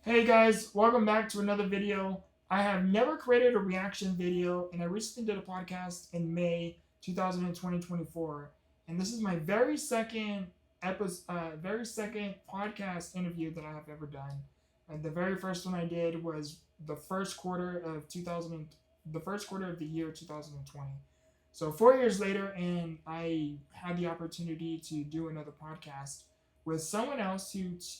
Hey guys, welcome back to another video. I have never created a reaction video, and I recently did a podcast in May 2024, and this is my very second podcast interview that I have ever done. And the very first one I did was the first quarter of the year 2020. So 4 years later, and I had the opportunity to do another podcast with someone else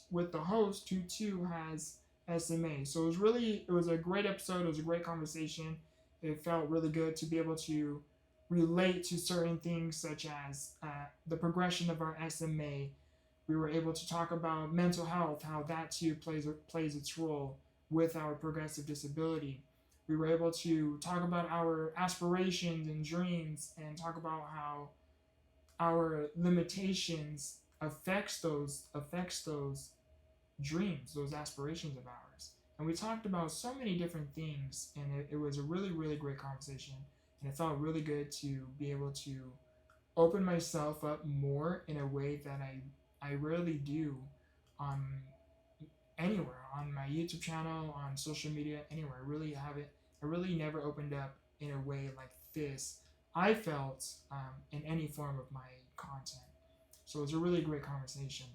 with the host who too has SMA. So it was a great episode. It was a great conversation. It felt really good to be able to relate to certain things such as the progression of our SMA. We were able to talk about mental health, how that too plays its role with our progressive disability. We were able to talk about our aspirations and dreams, and talk about how our limitations affects those dreams, those aspirations of ours. And we talked about so many different things, and it was a really, really great conversation. And it felt really good to be able to open myself up more in a way that I rarely do on anywhere, on my YouTube channel, on social media, anywhere. I really never opened up in a way like this, I felt, in any form of my content. So it was a really great conversation.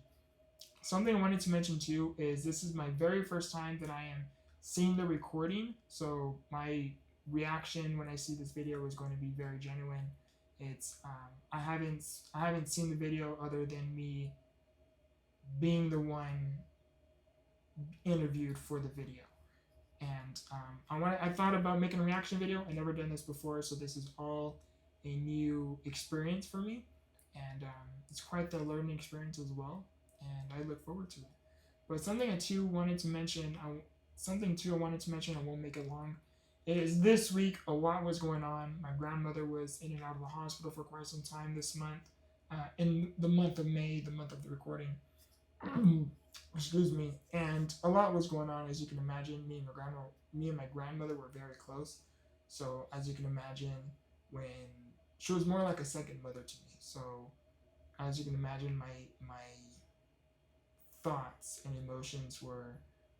Something I wanted to mention too is this is my very first time that I am seeing the recording. So my reaction when I see this video is going to be very genuine. It's I haven't seen the video other than me being the one interviewed for the video. And I thought about making a reaction video. I never done this before, so this is all a new experience for me, and it's quite the learning experience as well. And I look forward to it. But something too I wanted to mention. I won't make it long. Is this week a lot was going on. My grandmother was in and out of the hospital for quite some time this month, in the month of May, the month of the recording. Excuse me. And a lot was going on, as you can imagine. Me and my grandmother were very close. So as you can imagine, when she was more like a second mother to me. So as you can imagine, my thoughts and emotions were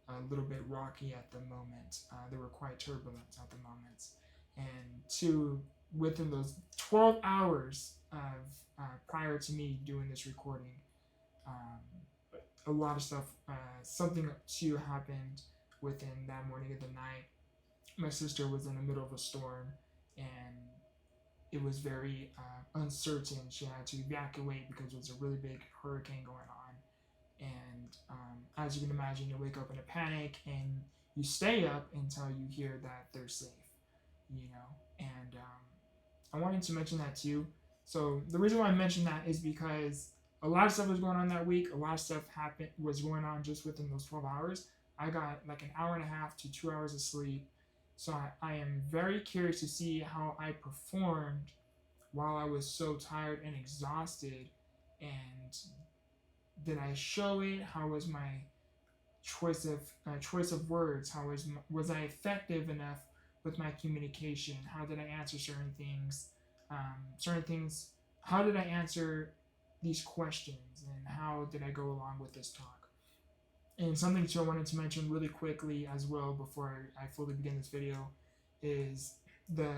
a little bit rocky at the moment. They were quite turbulent at the moment. And within those 12 hours of prior to me doing this recording, a lot of stuff, something too happened within that morning of the night. My sister was in the middle of a storm, and it was very uncertain. She had to evacuate because there was a really big hurricane going on. And as you can imagine, you wake up in a panic, and you stay up until you hear that they're safe, you know. And I wanted to mention that too. So the reason why I mentioned that is because a lot of stuff was going on that week. A lot of stuff was going on just within those 12 hours. I got like an hour and a half to 2 hours of sleep. So I am very curious to see how I performed while I was so tired and exhausted. And did I show it? How was my choice of words? Was I effective enough with my communication? How did I answer certain things? How did I answer these questions, and how did I go along with this talk? And something too I wanted to mention really quickly as well before I fully begin this video is the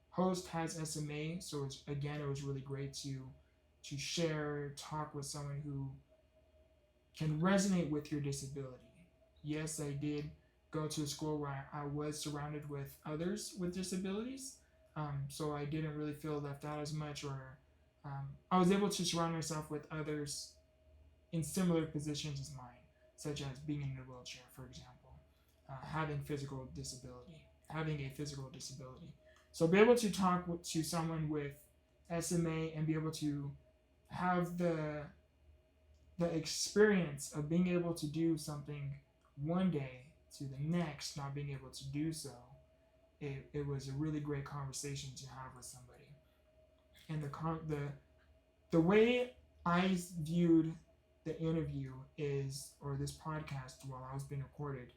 host has SMA, so it was really great to talk with someone who can resonate with your disability. Yes, I did go to a school where I was surrounded with others with disabilities, so I didn't really feel left out as much, or I was able to surround myself with others in similar positions as mine, such as being in a wheelchair, for example, having a physical disability. So be able to talk to someone with SMA and be able to have the experience of being able to do something one day to the next not being able to do so, it was a really great conversation to have with somebody. And the way I viewed the interview or this podcast while I was being recorded,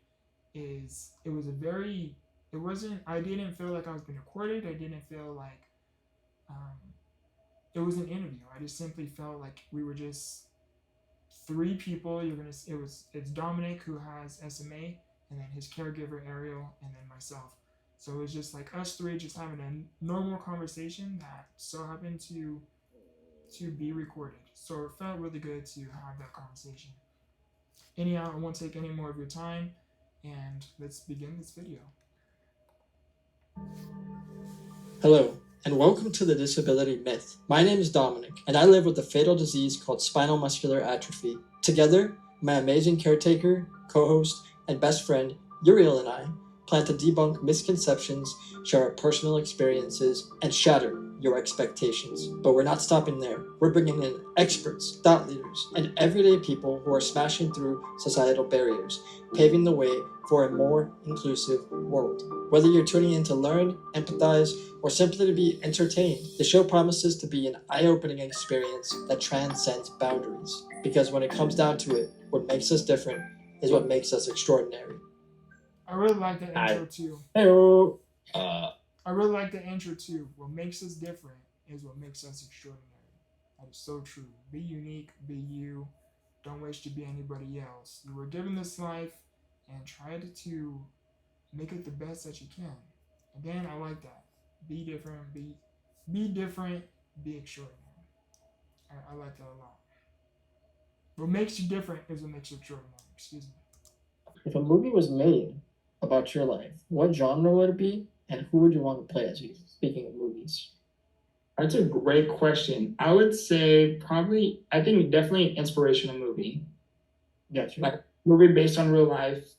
I didn't feel like I was being recorded. I didn't feel like it was an interview. I just simply felt like we were just three people. It's Dominic, who has SMA, and then his caregiver Ariel, and then myself. So it was just like us three just having a normal conversation that so happened to be recorded. So it felt really good to have that conversation. Anyhow, I won't take any more of your time, and let's begin this video. Hello, and welcome to the Disability Myth. My name is Dominic, and I live with a fatal disease called spinal muscular atrophy. Together, my amazing caretaker, co-host, and best friend, Uriel, and I plan to debunk misconceptions, share our personal experiences, and shatter your expectations. But we're not stopping there. We're bringing in experts, thought leaders, and everyday people who are smashing through societal barriers, paving the way for a more inclusive world. Whether you're tuning in to learn, empathize, or simply to be entertained, the show promises to be an eye-opening experience that transcends boundaries. Because when it comes down to it, what makes us different is what makes us extraordinary. I really like the intro too. Hello. I really like the intro too. What makes us different is what makes us extraordinary. That is so true. Be unique, be you. Don't wish to be anybody else. You were given this life, and try to make it the best that you can. Again, I like that. Be different, be different, be extraordinary. I like that a lot. What makes you different is what makes you extraordinary. Excuse me. If a movie was made about your life, what genre would it be, and who would you want to play as you? Speaking of movies. That's a great question. I would say I think definitely an inspirational movie. Gotcha. Like movie based on real life.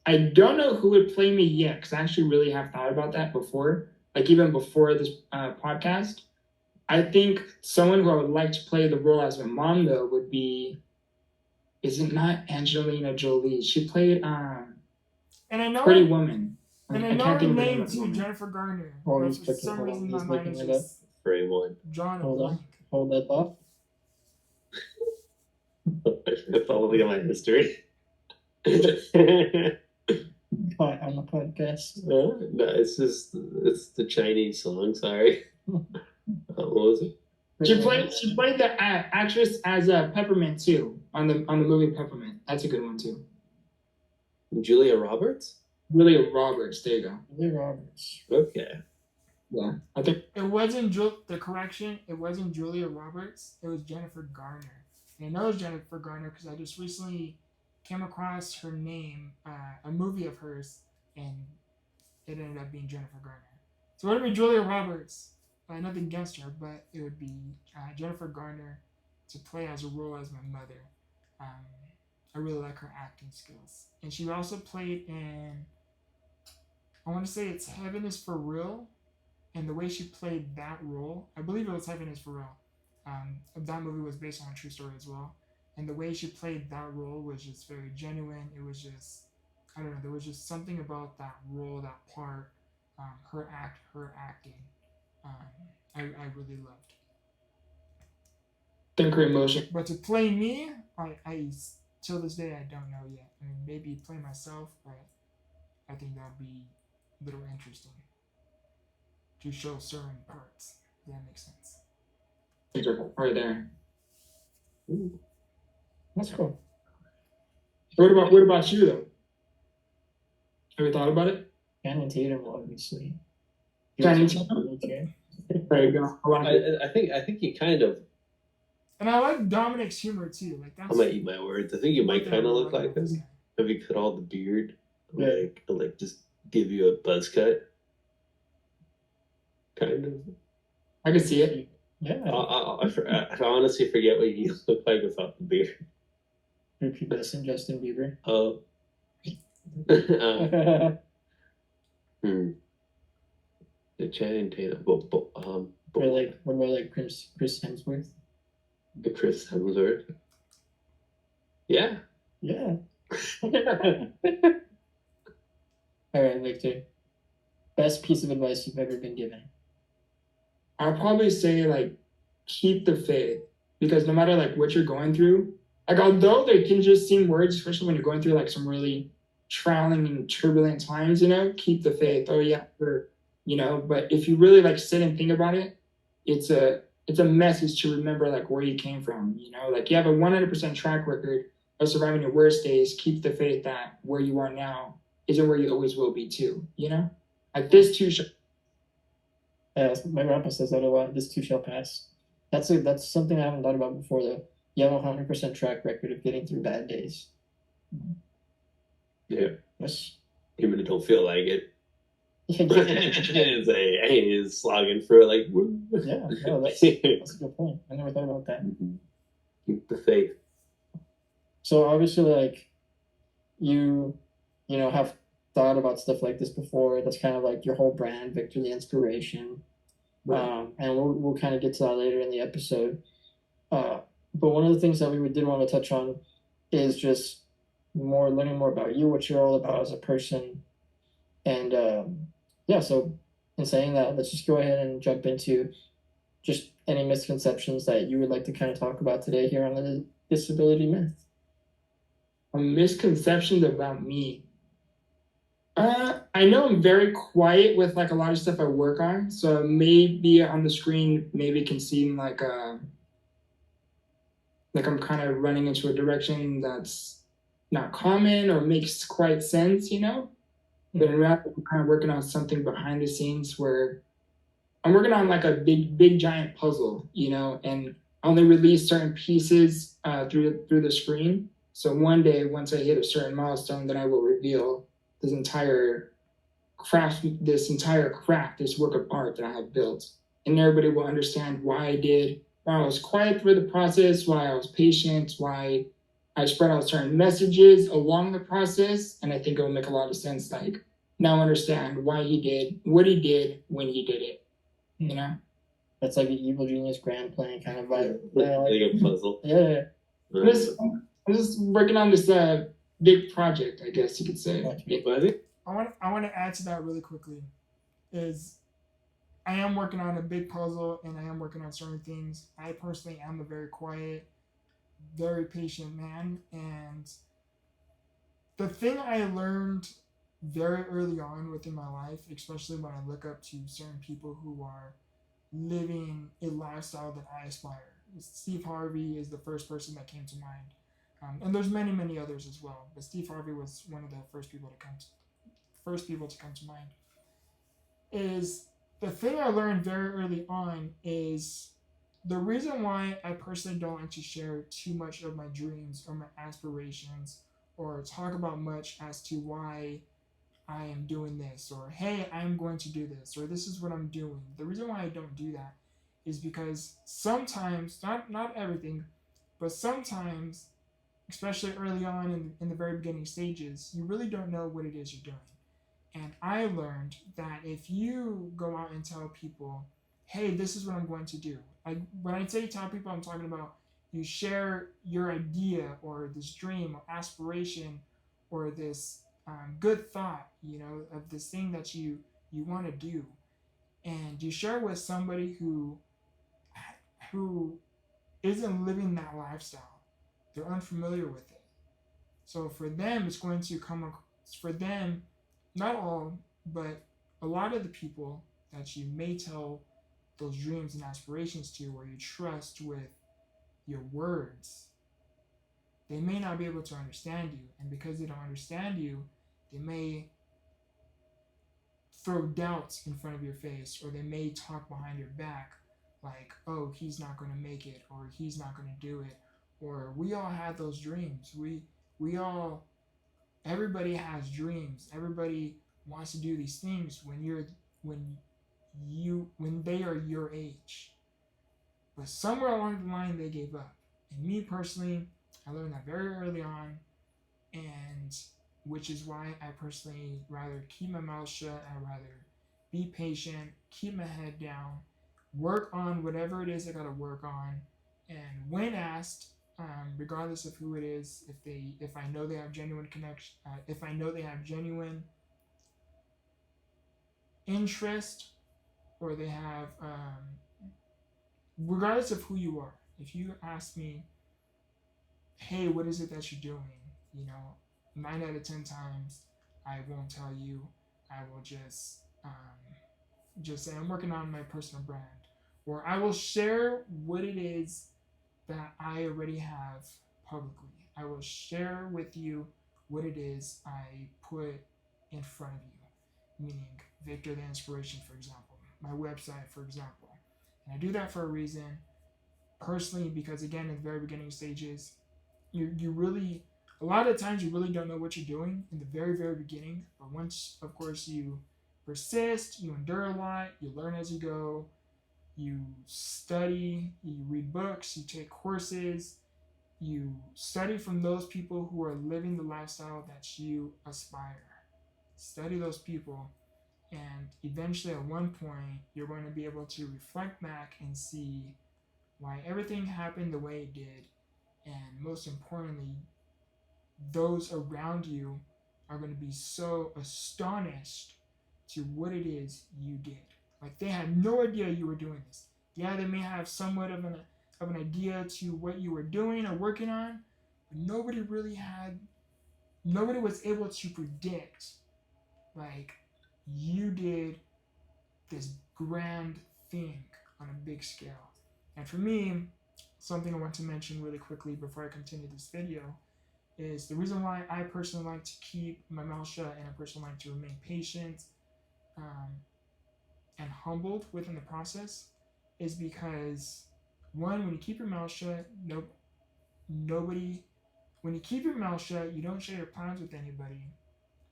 I don't know who would play me yet, because I actually really have thought about that before, like even before this podcast. I think someone who I would like to play the role as my mom, though, would be, is it not Angelina Jolie? She played And I know Pretty Woman. And I know can't her think of name the too, name. Jennifer Garner. Oh, but for some reason my mind is just Frame one. drawn a Hold on. blank. Hold that thought. If I look at my history. On the podcast. No, it's the Chinese song. Sorry. What was it? She played the actress as Peppermint too on the movie Peppermint. That's a good one too. Julia Roberts. Julia Roberts. There you go. Julia Roberts. Okay. Yeah, I think it wasn't the correction. It wasn't Julia Roberts. It was Jennifer Garner. And I know it's Jennifer Garner because I just recently came across her name, a movie of hers, and it ended up being Jennifer Garner. So it would be Julia Roberts. Nothing against her, but it would be Jennifer Garner to play as a role as my mother. I really like her acting skills. And she also played in, I want to say it's Heaven is for Real. And the way she played that role, I believe it was Heaven is for Real. That movie was based on a true story as well. And the way she played that role was just very genuine. It was just, I don't know, there was just something about that role, that part, her acting. I really loved. Think her emotion. But to play me, I till this day I don't know yet. I mean, maybe play myself, but I think that would be a little interesting to show certain parts. If that makes sense. Right there. Ooh. That's cool. What about you though? Have you thought about it? Channing Tatum, obviously. Channing Tatum. There you go. I think you kind of. And I like Dominic's humor too. Like that's. I might eat my words. I think you might kind of look like him. If you cut all the beard, like just give you a buzz cut. Kind of. I can see it. Yeah. I honestly forget what you look like without the beard. Repeat this in Justin Bieber. Oh. The Channing Tatum. We're more like Chris Hemsworth. The Chris Hemsworth. Yeah. Yeah. All right, Victor. Best piece of advice you've ever been given? I'll probably say like keep the faith, because no matter like what you're going through, like although they can just seem words, especially when you're going through like some really trialing and turbulent times, keep the faith. Oh yeah, but if you really like sit and think about it, it's a message to remember like where you came from. Like you have a 100% track record of surviving your worst days. Keep the faith that where you are now isn't where you always will be too, you know? Like this too shall. Yeah, my grandpa says that a lot. This too shall pass. That's something I haven't thought about before though. You have a 100% track record of getting through bad days. Yeah. Yes. Even if you don't feel like it. Yeah, It's like, hey, it's slogging through it like, woo. yeah, no, that's a good point. I never thought about that. Keep the faith. So obviously, like you know, have thought about stuff like this before. That's kind of like your whole brand, Victor the Inspiration. Right. And we'll kind of get to that later in the episode. But one of the things that we did want to touch on is just learning more about you, what you're all about as a person, and yeah. So in saying that, let's just go ahead and jump into just any misconceptions that you would like to kind of talk about today here on the disability myth. Misconceptions about me. I know I'm very quiet with like a lot of stuff I work on, so maybe on the screen, maybe it can seem like I'm kind of running into a direction that's not common or makes quite sense, you know. But in reality, I'm kind of working on something behind the scenes where I'm working on like a big giant puzzle, you know, and I only release certain pieces through the screen. So one day, once I hit a certain milestone, then I will reveal this entire craft, this work of art that I have built, and everybody will understand why I was quiet through the process, why I was patient, why I spread out certain messages along the process, and I think it will make a lot of sense. Like now, understand why he did what he did when he did it. You know, that's like an evil genius grand plan kind of vibe. Like a puzzle. Yeah. I'm just working on this big project, I guess you could say. I want to add to that really quickly. Is I am working on a big puzzle and I am working on certain things. I personally am a very quiet, very patient man, and the thing I learned very early on within my life, especially when I look up to certain people who are living a lifestyle that I aspire. Steve Harvey is the first person that came to mind, and there's many others as well. But Steve Harvey was one of the first people to come to mind. Is the thing I learned very early on is the reason why I personally don't like to share too much of my dreams or my aspirations or talk about much as to why I am doing this, or hey, I'm going to do this, or this is what I'm doing. The reason why I don't do that is because sometimes, not everything, but sometimes, especially early on in the very beginning stages, you really don't know what it is you're doing. And I learned that if you go out and tell people, hey, this is what I'm going to do. When I say tell people, I'm talking about you share your idea or this dream or aspiration or this good thought, you know, of this thing that you want to do, and you share with somebody who isn't living that lifestyle. They're unfamiliar with it. So for them, it's going to come. For them, not all, but a lot of the people that you may tell those dreams and aspirations to, or you trust with your words, they may not be able to understand you. And because they don't understand you, they may throw doubts in front of your face, or they may talk behind your back like, oh, he's not going to make it, or he's not going to do it, or we all have those dreams. Everybody has dreams. Everybody wants to do these things when they are your age. But somewhere along the line they gave up. And me personally, I learned that very early on, and which is why I personally rather keep my mouth shut. I rather be patient, keep my head down, work on whatever it is I gotta work on, and when asked, regardless of who it is, if I know they have genuine connection, if I know they have genuine interest, or they have, regardless of who you are, if you ask me, hey, what is it that you're doing? You know, 9 out of 10 times, I won't tell you. I will just say I'm working on my personal brand, or I will share what it is that I already have publicly. I will share with you what it is I put in front of you, meaning Victortheinspiration, for example, my website, for example. And I do that for a reason, personally, because again, in the very beginning stages, you really, a lot of times you really don't know what you're doing in the very, very beginning. But once, of course, you persist, you endure a lot, you learn as you go, you study, you read books, you take courses, you study from those people who are living the lifestyle that you aspire. Study those people, and eventually at one point you're going to be able to reflect back and see why everything happened the way it did, and most importantly, those around you are going to be so astonished to what it is you did. Like, they had no idea you were doing this. Yeah, they may have somewhat of an idea to what you were doing or working on, but nobody was able to predict, like, you did this grand thing on a big scale. And for me, something I want to mention really quickly before I continue this video is the reason why I personally like to keep my mouth shut, and I personally like to remain patient and humbled within the process, is because, one, when you keep your mouth shut, when you keep your mouth shut, you don't share your plans with anybody,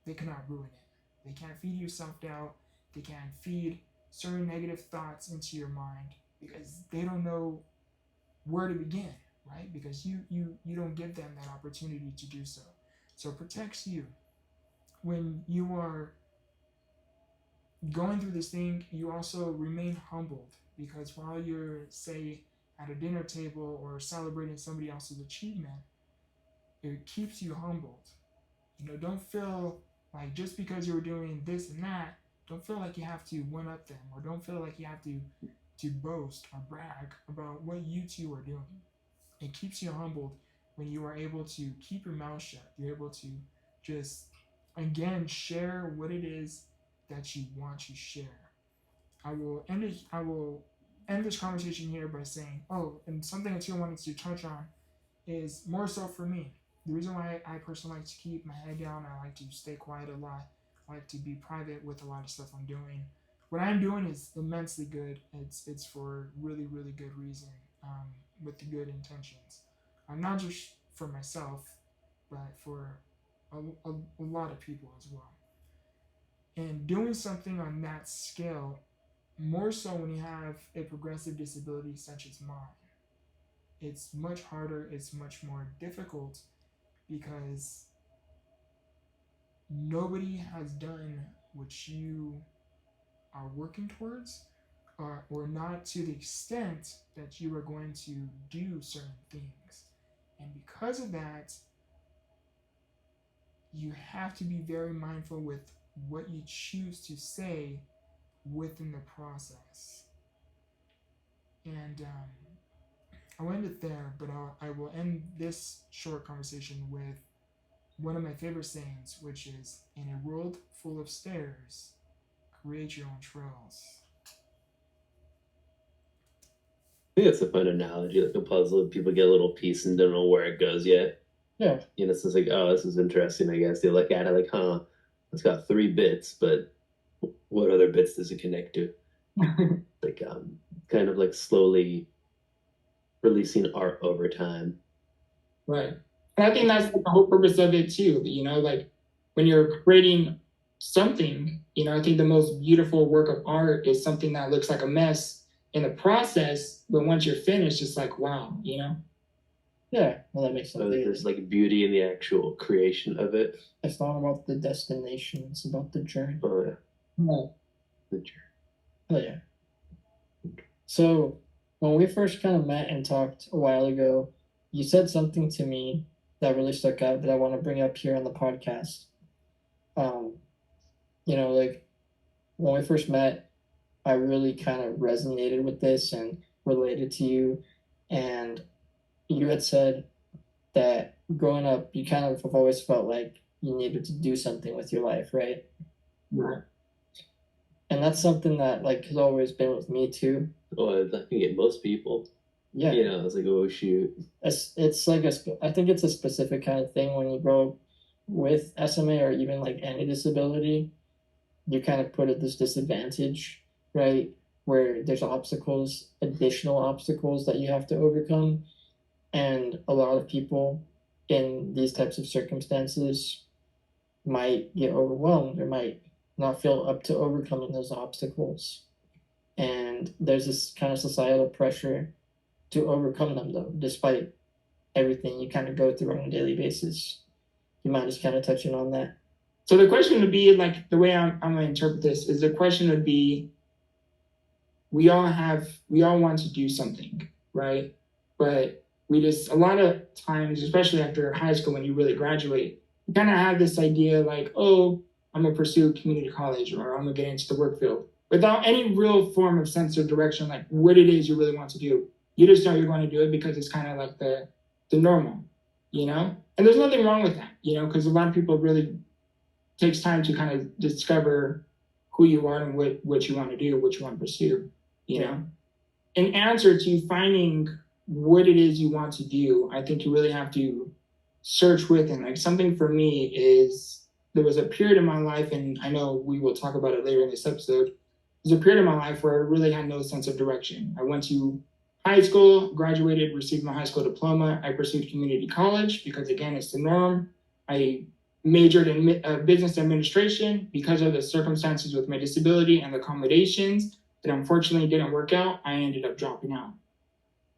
they cannot ruin it. They can't feed you self-doubt. They can't feed certain negative thoughts into your mind because they don't know where to begin, right? Because you don't give them that opportunity to do so. So it protects you. When you are going through this thing, you also remain humbled, because while you're, say, at a dinner table or celebrating somebody else's achievement, it keeps you humbled. Don't feel like just because you were doing this and that, don't feel like you have to one-up them, or don't feel like you have to boast or brag about what you two are doing. It keeps you humbled when you are able to keep your mouth shut. You're able to just, again, share what it is that you want to share. I will end this conversation here by saying, and something that I wanted to touch on is more so for me. The reason why I personally like to keep my head down, I like to stay quiet a lot, I like to be private with a lot of stuff I'm doing. What I'm doing is immensely good. It's for really, really good reason, with the good intentions. Not just for myself, but for a lot of people as well. And doing something on that scale, more so when you have a progressive disability such as mine, it's much harder, it's much more difficult, because nobody has done what you are working towards, or not to the extent that you are going to do certain things. And because of that, you have to be very mindful with what you choose to say within the process. And I'll end it there, but I will end this short conversation with one of my favorite sayings, which is, in a world full of stairs, create your own trails. I think that's a fun analogy, like a puzzle. People get a little piece and don't know where it goes yet. Yeah. It's just like, oh, this is interesting, I guess. They look at it like, it's got 3 bits, but what other bits does it connect to? Like, kind of like slowly releasing art over time. Right. And I think that's the whole purpose of it too. Like, when you're creating something, I think the most beautiful work of art is something that looks like a mess in the process, but once you're finished, it's like, wow, Yeah, well, that makes sense. So there's like beauty in the actual creation of it. It's not about the destination, it's about the journey. Oh, yeah. No. The journey. Oh, yeah. So, when we first kind of met and talked a while ago, you said something to me that really stuck out that I want to bring up here on the podcast. Like, when we first met, I really kind of resonated with this and related to you. And you had said that growing up, you kind of have always felt like you needed to do something with your life, right? Right. And that's something that, like, has always been with me too. Oh, I think most people. Yeah. It's like, oh, shoot. It's like I think it's a specific kind of thing when you grow with SMA or even like any disability, you're kind of put at this disadvantage, right? Where there's obstacles, additional obstacles that you have to overcome. And a lot of people in these types of circumstances might get overwhelmed or might not feel up to overcoming those obstacles. And there's this kind of societal pressure to overcome them, though, despite everything you kind of go through on a daily basis. You mind just kind of touching on that? So the question would be, like, the way I'm going to interpret this is, the question would be, we all want to do something, right? But we just, a lot of times, especially after high school, when you really graduate, you kind of have this idea like, oh, I'm going to pursue community college, or I'm going to get into the work field, without any real form of sense of direction, like what it is you really want to do. You just know you're going to do it because it's kind of like the normal, you know? And there's nothing wrong with that, you know, because a lot of people really takes time to kind of discover who you are and what you want to do, what you want to pursue, you know? In answer to finding what it is you want to do, I think you really have to search within. Like, something for me is, there was a period in my life, and I know we will talk about it later in this episode, there's a period in my life where I really had no sense of direction. I went to high school, graduated, received my high school diploma. I pursued community college because, again, it's the norm. I majored in business administration because of the circumstances with my disability and the accommodations that unfortunately didn't work out. I ended up dropping out.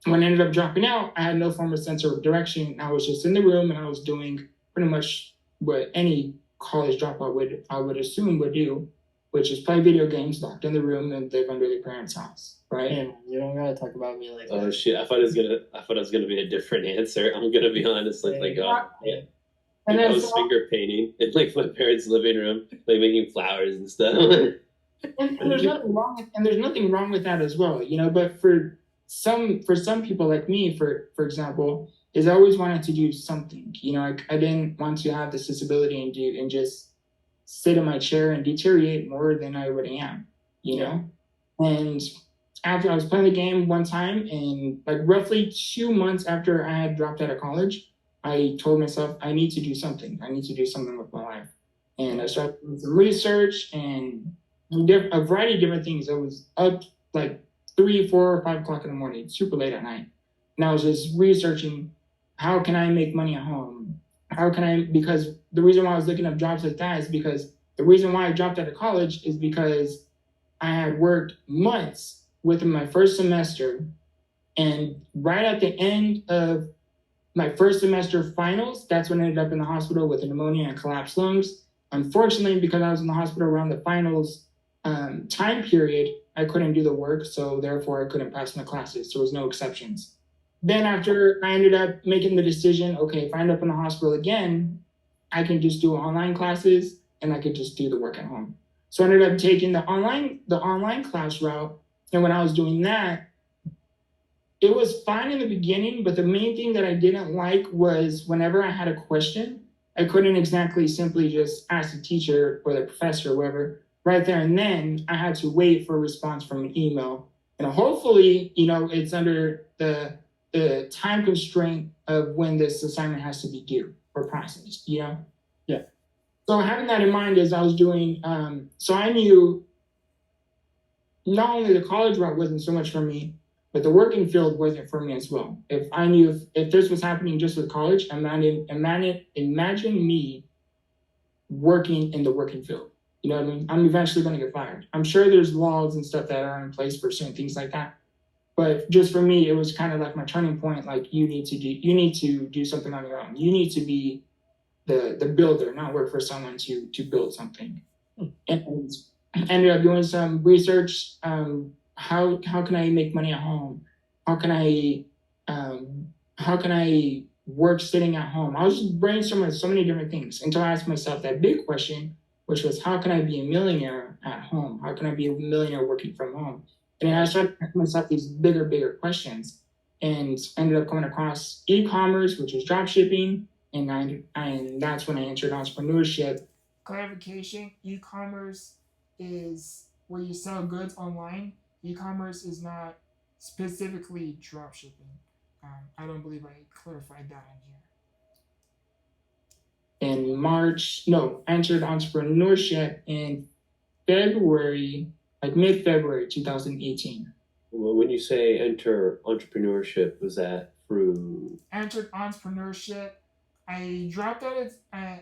When I ended up dropping out, I had no form of sense of direction. I was just in the room, and I was doing pretty much what any college dropout I would assume would do, which is play video games, locked in the room, and live under their parents' house, right? Man, you don't gotta talk about me like that. Oh shit! I thought it was gonna be a different answer. I'm gonna be honest. Like, yeah. And I was finger painting in like my parents' living room, like making flowers and stuff. and there's nothing wrong with that as well, you know. But for some people like me, for example, is I always wanted to do something. You know, I didn't want to have this disability and just sit in my chair and deteriorate more than I already am. You know, and after I was playing the game one time, and like roughly 2 months after I had dropped out of college, I told myself, I need to do something. I need to do something with my life. And I started doing some research and a variety of different things. I was up like 3, 4, 5 o'clock in the morning, super late at night. And I was just researching, how can I make money at home? Because the reason why I was looking up jobs like that is because the reason why I dropped out of college is because I had worked months within my first semester. And right at the end of my first semester finals, that's when I ended up in the hospital with pneumonia and collapsed lungs. Unfortunately, because I was in the hospital around the finals time period, I couldn't do the work, so therefore I couldn't pass my classes. There was no exceptions. Then after I ended up making the decision, okay, if I end up in the hospital again, I can just do online classes and I could just do the work at home. So I ended up taking the online class route. And when I was doing that, it was fine in the beginning, but the main thing that I didn't like was whenever I had a question, I couldn't exactly simply just ask the teacher or the professor or whoever right there and then. I had to wait for a response from an email. And hopefully, you know, it's under the time constraint of when this assignment has to be due or processed, you know? Yeah. So having that in mind, as I was doing, so I knew not only the college route wasn't so much for me, but the working field wasn't for me as well. If I knew if this was happening just with college, imagine me working in the working field. You know what I mean? I'm eventually going to get fired. I'm sure there's laws and stuff that are in place for certain things like that. But just for me, it was kind of like my turning point. Like, you need to do something on your own. You need to be the builder, not work for someone to build something. And I ended up doing some research. How can I make money at home? How can I work sitting at home? I was just brainstorming so many different things until I asked myself that big question, which was, how can I be a millionaire at home? How can I be a millionaire working from home? And then I started asking myself these bigger questions, and ended up coming across e-commerce, which is drop shipping, and that's when I entered entrepreneurship. Clarification: e-commerce is where you sell goods online. E-commerce is not specifically drop shipping. I don't believe I clarified that in here. And entered entrepreneurship in February, like mid-February 2018. Well, when you say enter entrepreneurship, was that through? Entered entrepreneurship. I dropped out of,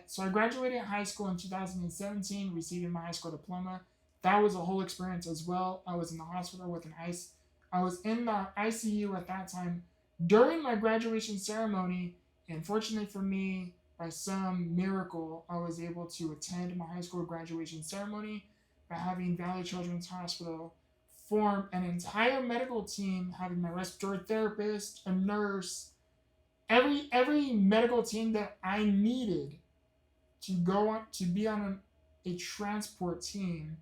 so I graduated high school in 2017, receiving my high school diploma. That was a whole experience as well. I was in the hospital with I was in the ICU at that time during my graduation ceremony, and fortunately for me, by some miracle, I was able to attend my high school graduation ceremony by having Valley Children's Hospital form an entire medical team, having my respiratory therapist, a nurse, every medical team that I needed to go on to be on a transport team,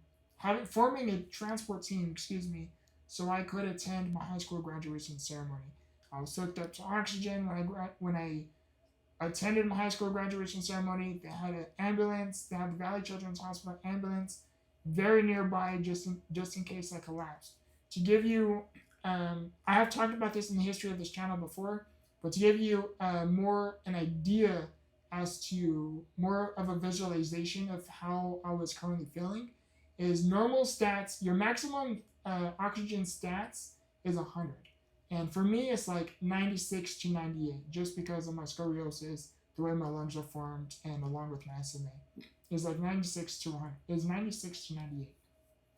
forming a transport team, so I could attend my high school graduation ceremony. I was hooked up to oxygen when I attended my high school graduation ceremony. They had an ambulance. They had the Valley Children's Hospital ambulance very nearby, just in case I collapsed. To give you, I have talked about this in the history of this channel before, but to give you an idea as to more of a visualization of how I was currently feeling, is normal stats. Your maximum oxygen stats is 100. And for me, it's like 96 to 98, just because of my scoliosis, the way my lungs are formed, and along with my SMA. It's like 96 to 100. It's 96 to 98.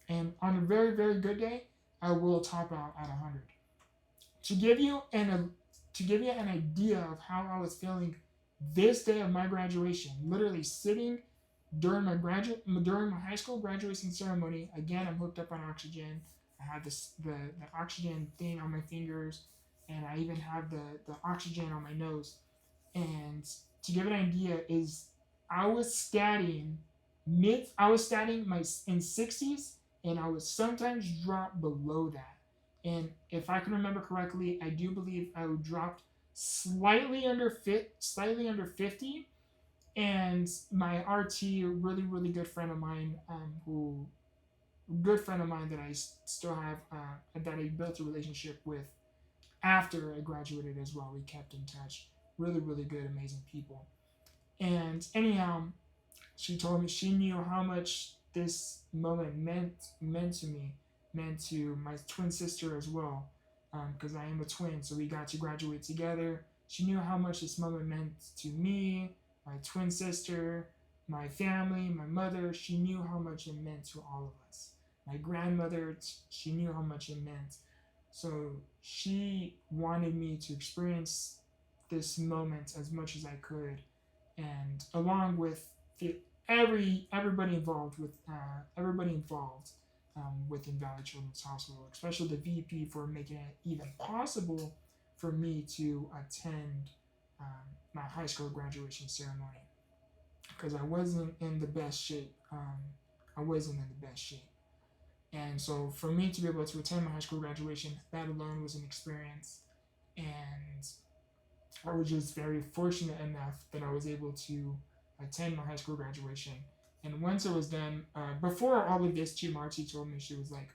And on a very, very good day, I will top out at 100. To give you an idea of how I was feeling this day of my graduation, literally sitting during my high school graduation ceremony. Again, I'm hooked up on oxygen. I have the oxygen thing on my fingers, and I even have the oxygen on my nose. And to give an idea, is I was statting my in 60s, and I would sometimes drop below that. And if I can remember correctly, I do believe I dropped slightly under 50. And my RT, a really, really good friend of mine, that I still have, that I built a relationship with after I graduated as well. We kept in touch. Really, really good, amazing people. And anyhow, she told me she knew how much this moment meant to me, meant to my twin sister as well, because I am a twin, so we got to graduate together. She knew how much this moment meant to me, my twin sister, my family, my mother. She knew how much it meant to all of us. My grandmother, she knew how much it meant. So she wanted me to experience this moment as much as I could, and along with everybody involved within Valley Children's Hospital, especially the VP, for making it even possible for me to attend my high school graduation ceremony, because I wasn't in the best shape. And so for me to be able to attend my high school graduation, that alone was an experience. And I was just very fortunate enough that I was able to attend my high school graduation. And once it was done, before all of this, too, Marty told me, she was like,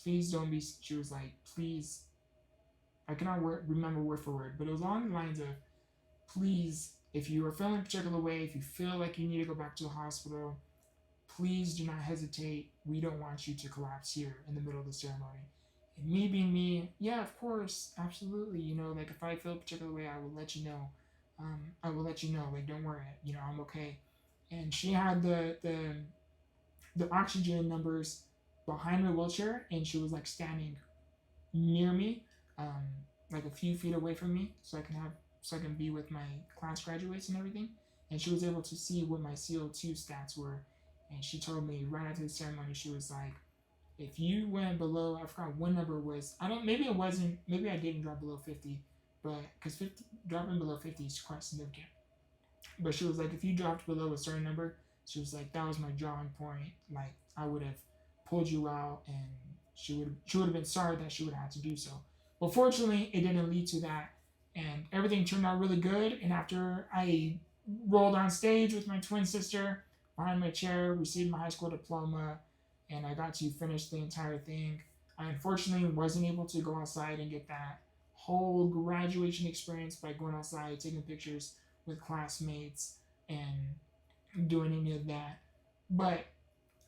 please don't be, she was like, please, I cannot remember word for word, but it was along the lines of, please, if you are feeling a particular way, if you feel like you need to go back to the hospital, please do not hesitate. We don't want you to collapse here in the middle of the ceremony. And me being me, yeah, of course, absolutely. Like if I feel a particular way, I will let you know. Like, don't worry, I'm okay. And she had the oxygen numbers behind my wheelchair, and she was like standing near me, like a few feet away from me, so I can be with my class graduates and everything. And she was able to see what my CO2 stats were. And she told me right after the ceremony, she was like, if you went below, I forgot what number it was. Maybe I didn't drop below 50, but because dropping below 50 is quite significant. But she was like, if you dropped below a certain number, she was like, that was my drawing point. Like, I would have pulled you out, and she would have been sorry that she would have had to do so. But fortunately, it didn't lead to that, and everything turned out really good. And after I rolled on stage with my twin sister behind my chair, received my high school diploma, and I got to finish the entire thing, I unfortunately wasn't able to go outside and get that whole graduation experience by going outside, taking pictures with classmates, and doing any of that. But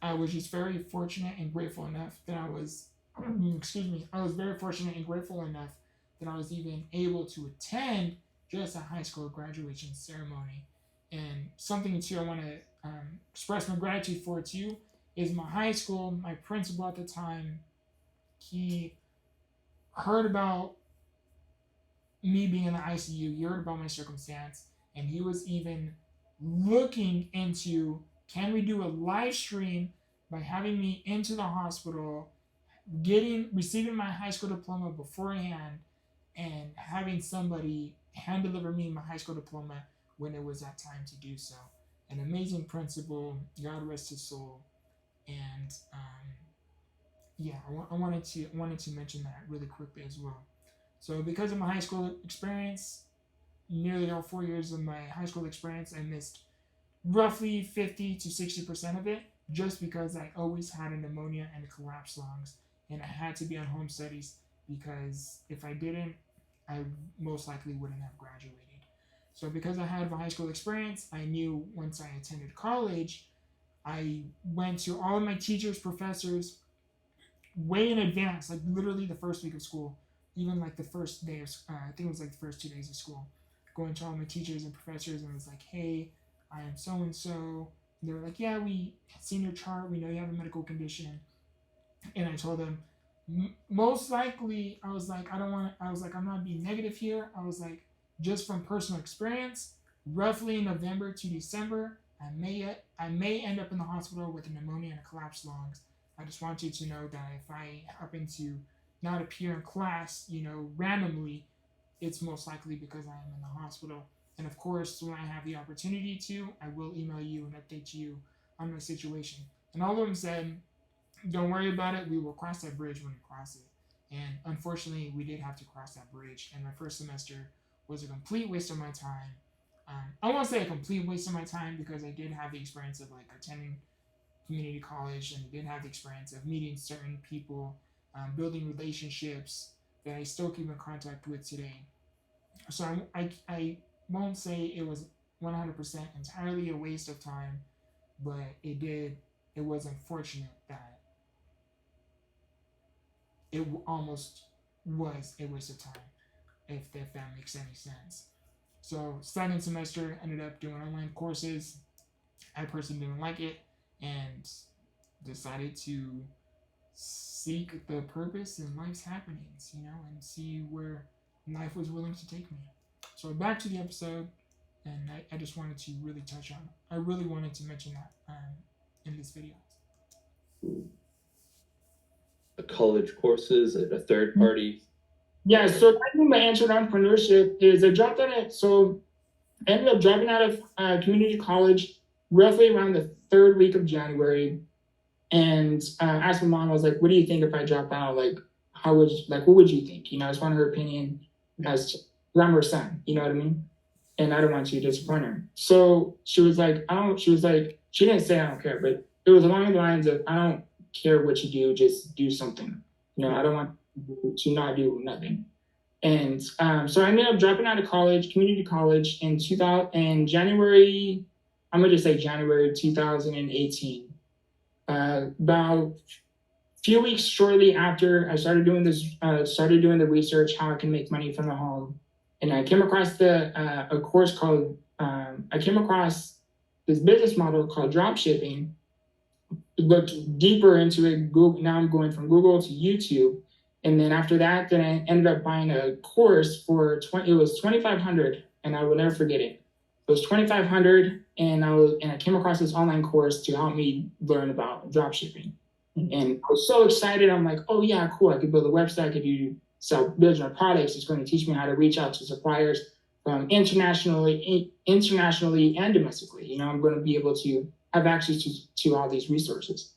I was just very fortunate and grateful enough that I was, I was very fortunate and grateful enough that I was even able to attend just a high school graduation ceremony. And something too I want to express my gratitude for too is my high school, my principal at the time, he heard about me being in the ICU, he heard about my circumstance, and he was even looking into, can we do a live stream by having me into the hospital, receiving my high school diploma beforehand, and having somebody hand deliver me my high school diploma when it was that time to do so. An amazing principal, God rest his soul, and yeah, I wanted to mention that really quickly as well. So because of my high school experience, nearly all 4 years of my high school experience, I missed roughly 50 to 60% of it just because I always had a pneumonia and collapsed lungs, and I had to be on home studies because if I didn't, I most likely wouldn't have graduated. So because I had a high school experience, I knew once I attended college, I went to all of my teachers, professors, way in advance, like literally the first week of school, even like the first day of, I think it was like the first 2 days of school, going to all my teachers and professors and was like, hey, I am so and so. They were like, yeah, we seen your chart, we know you have a medical condition. And I told them, most likely, I was like, I'm not being negative here. I was like, just from personal experience, roughly November to December, I may end up in the hospital with a pneumonia and a collapsed lungs. I just want you to know that if I happen to not appear in class, randomly, it's most likely because I am in the hospital. And of course, when I have the opportunity to, I will email you and update you on my situation. And all of them said, don't worry about it. We will cross that bridge when we cross it. And unfortunately, we did have to cross that bridge. And my first semester was a complete waste of my time. I won't say a complete waste of my time because I did have the experience of like attending community college and did have the experience of meeting certain people, building relationships that I still keep in contact with today. So I won't say it was 100% entirely a waste of time, but it was unfortunate that it almost was a waste of time, if that makes any sense. So second semester ended up doing online courses. I personally didn't like it and decided to seek the purpose in life's happenings, and see where life was willing to take me. So back to the episode, and I just wanted to really touch on. I really wanted to mention that in this video. College courses, a third party. Yeah, so I think my answer to entrepreneurship is I ended up dropping out of community college roughly around the third week of January, and asked my mom, I was like, what do you think if I drop out? Like, what would you think? I just want her opinion as I'm her son, you know what I mean? And I don't want you to disappoint her. So she was like, she didn't say I don't care, but it was along the lines of, I don't care what you do, just do something. I don't want to not do nothing. And so I ended up dropping out of college, community college, in January. I'm gonna just say January 2018. About a few weeks shortly after I started doing the research how I can make money from the home, and I came across a course called I came across this business model called drop shipping. Looked deeper into it. Now I'm going from Google to YouTube. And then after that, then I ended up buying a course for it was $2,500, and I will never forget it. It was $2,500, and I came across this online course to help me learn about drop shipping. And I was so excited. I'm like, oh yeah, cool. I could build a website. I could sell business products. It's going to teach me how to reach out to suppliers from internationally and domestically. I'm going to be able to have access to all these resources.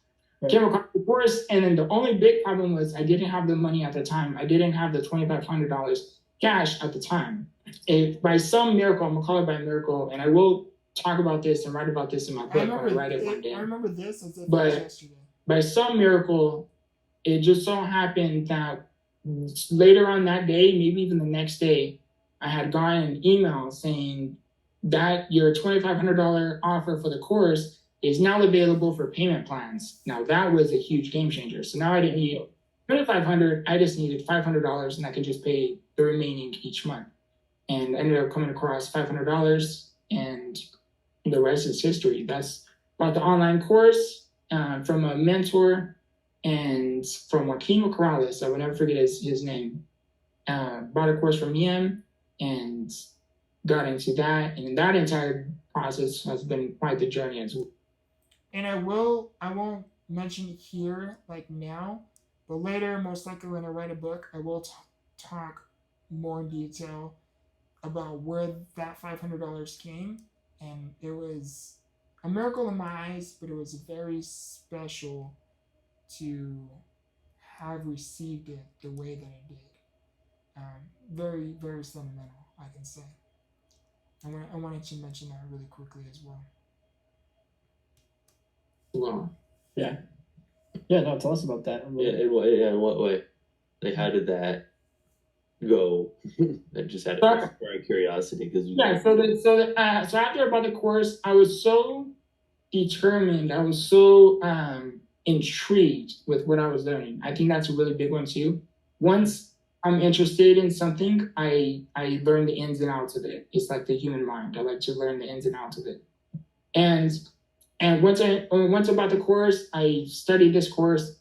Came across the course, and then the only big problem was I didn't have the money at the time. I didn't have the $2,500 cash at the time. If by some miracle, I'm gonna call it by miracle, and I will talk about this and write about this in my book when I write it one day. I remember this as if but it was yesterday. By some miracle, it just so happened that later on that day, maybe even the next day, I had gotten an email saying that your $2,500 offer for the course is now available for payment plans. Now that was a huge game changer. So now I didn't need $2,500, I just needed $500, and I could just pay the remaining each month. And I ended up coming across $500, and the rest is history. That's about the online course from a mentor and from Joaquin Corrales. I will never forget his name. Bought a course from him and got into that. And that entire process has been quite the journey as well. And I won't mention it here like now, but later, most likely when I write a book, I will talk more in detail about where that $500 came. And it was a miracle in my eyes, but it was very special to have received it the way that I did. Very, very sentimental, I can say. I wanted to mention that really quickly as well. Wow. Yeah. Yeah, no, tell us about that. In what way? Like, how did that go? I just had a curiosity because so after I bought the course, I was so determined. I was so intrigued with what I was learning. I think that's a really big one too. Once I'm interested in something, I learn the ins and outs of it. It's like the human mind. I like to learn the ins and outs of it. And once I bought the course, I studied this course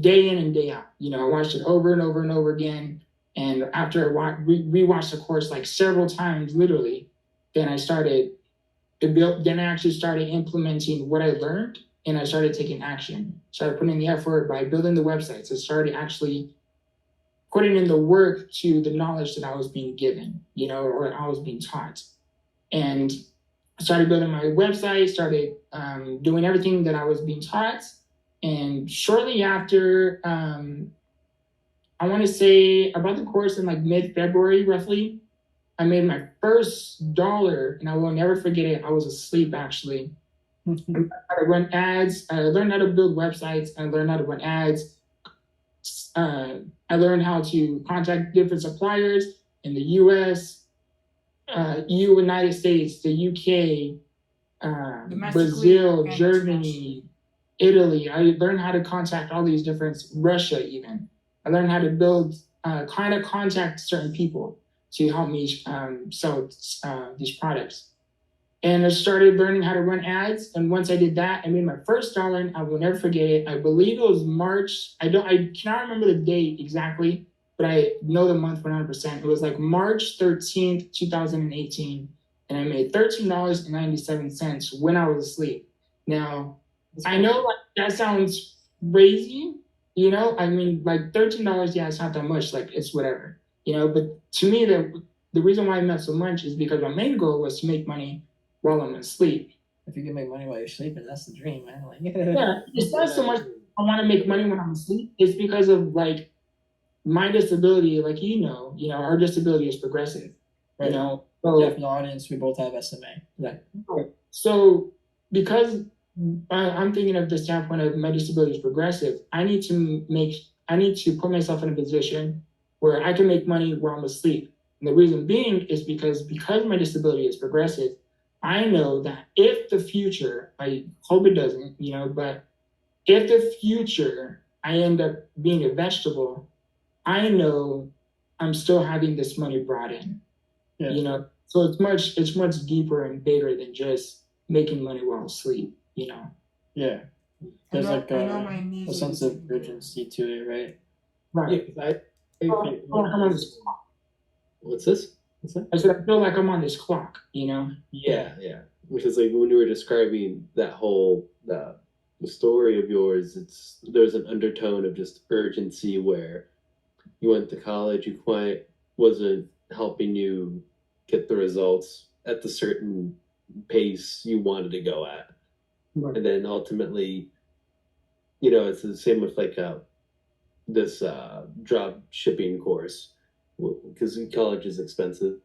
day in and day out. I watched it over and over and over again. And after I rewatched the course like several times, literally, then I actually started implementing what I learned, and I started taking action. Started putting in the effort by building the websites. I started actually putting in the work to the knowledge that I was being given, or I was being taught. And I started building my website, started doing everything that I was being taught. And shortly after, I want to say about the course in like mid-February, roughly, I made my first dollar, and I will never forget it. I was asleep, actually. I run ads. I learned how to build websites. I learned how to run ads. I learned how to contact different suppliers in the U.S., United States, the UK, Brazil, Germany, Italy. I learned how to contact all these different, Russia even. I learned how to build, contact certain people to help me sell these products. And I started learning how to run ads. And once I did that, I made my first dollar, and I will never forget it. I believe it was March. I cannot remember the date exactly, but I know the month 100%. It was like March 13th, 2018. And I made $13.97 when I was asleep. Now, I know like that sounds crazy, I mean, like $13, yeah, it's not that much, like it's whatever, but to me, the reason why I meant so much is because my main goal was to make money while I'm asleep. If you can make money while you're sleeping, that's the dream, man. Like, yeah, it's not so much I want to make money when I'm asleep. It's because of like my disability, like our disability is progressive. Right. So yeah, for the audience, we both have SMA. Yeah. So because I'm thinking of the standpoint of my disability is progressive, I need to put myself in a position where I can make money while I'm asleep. And the reason being is because my disability is progressive, I know that if the future, I hope it doesn't, but if the future I end up being a vegetable, I know I'm still having this money brought in. Yeah. So it's much deeper and bigger than just making money while asleep. Yeah. There's a sense of urgency to it, right? Right. I'm on this clock. What's this? What's that? I said I feel like I'm on this clock, Yeah. Because like when you were describing that whole the story of yours, there's an undertone of just urgency where you went to college, you quite wasn't helping you get the results at the certain pace you wanted to go at. Right. And then ultimately, it's the same with like this drop shipping course, because college is expensive.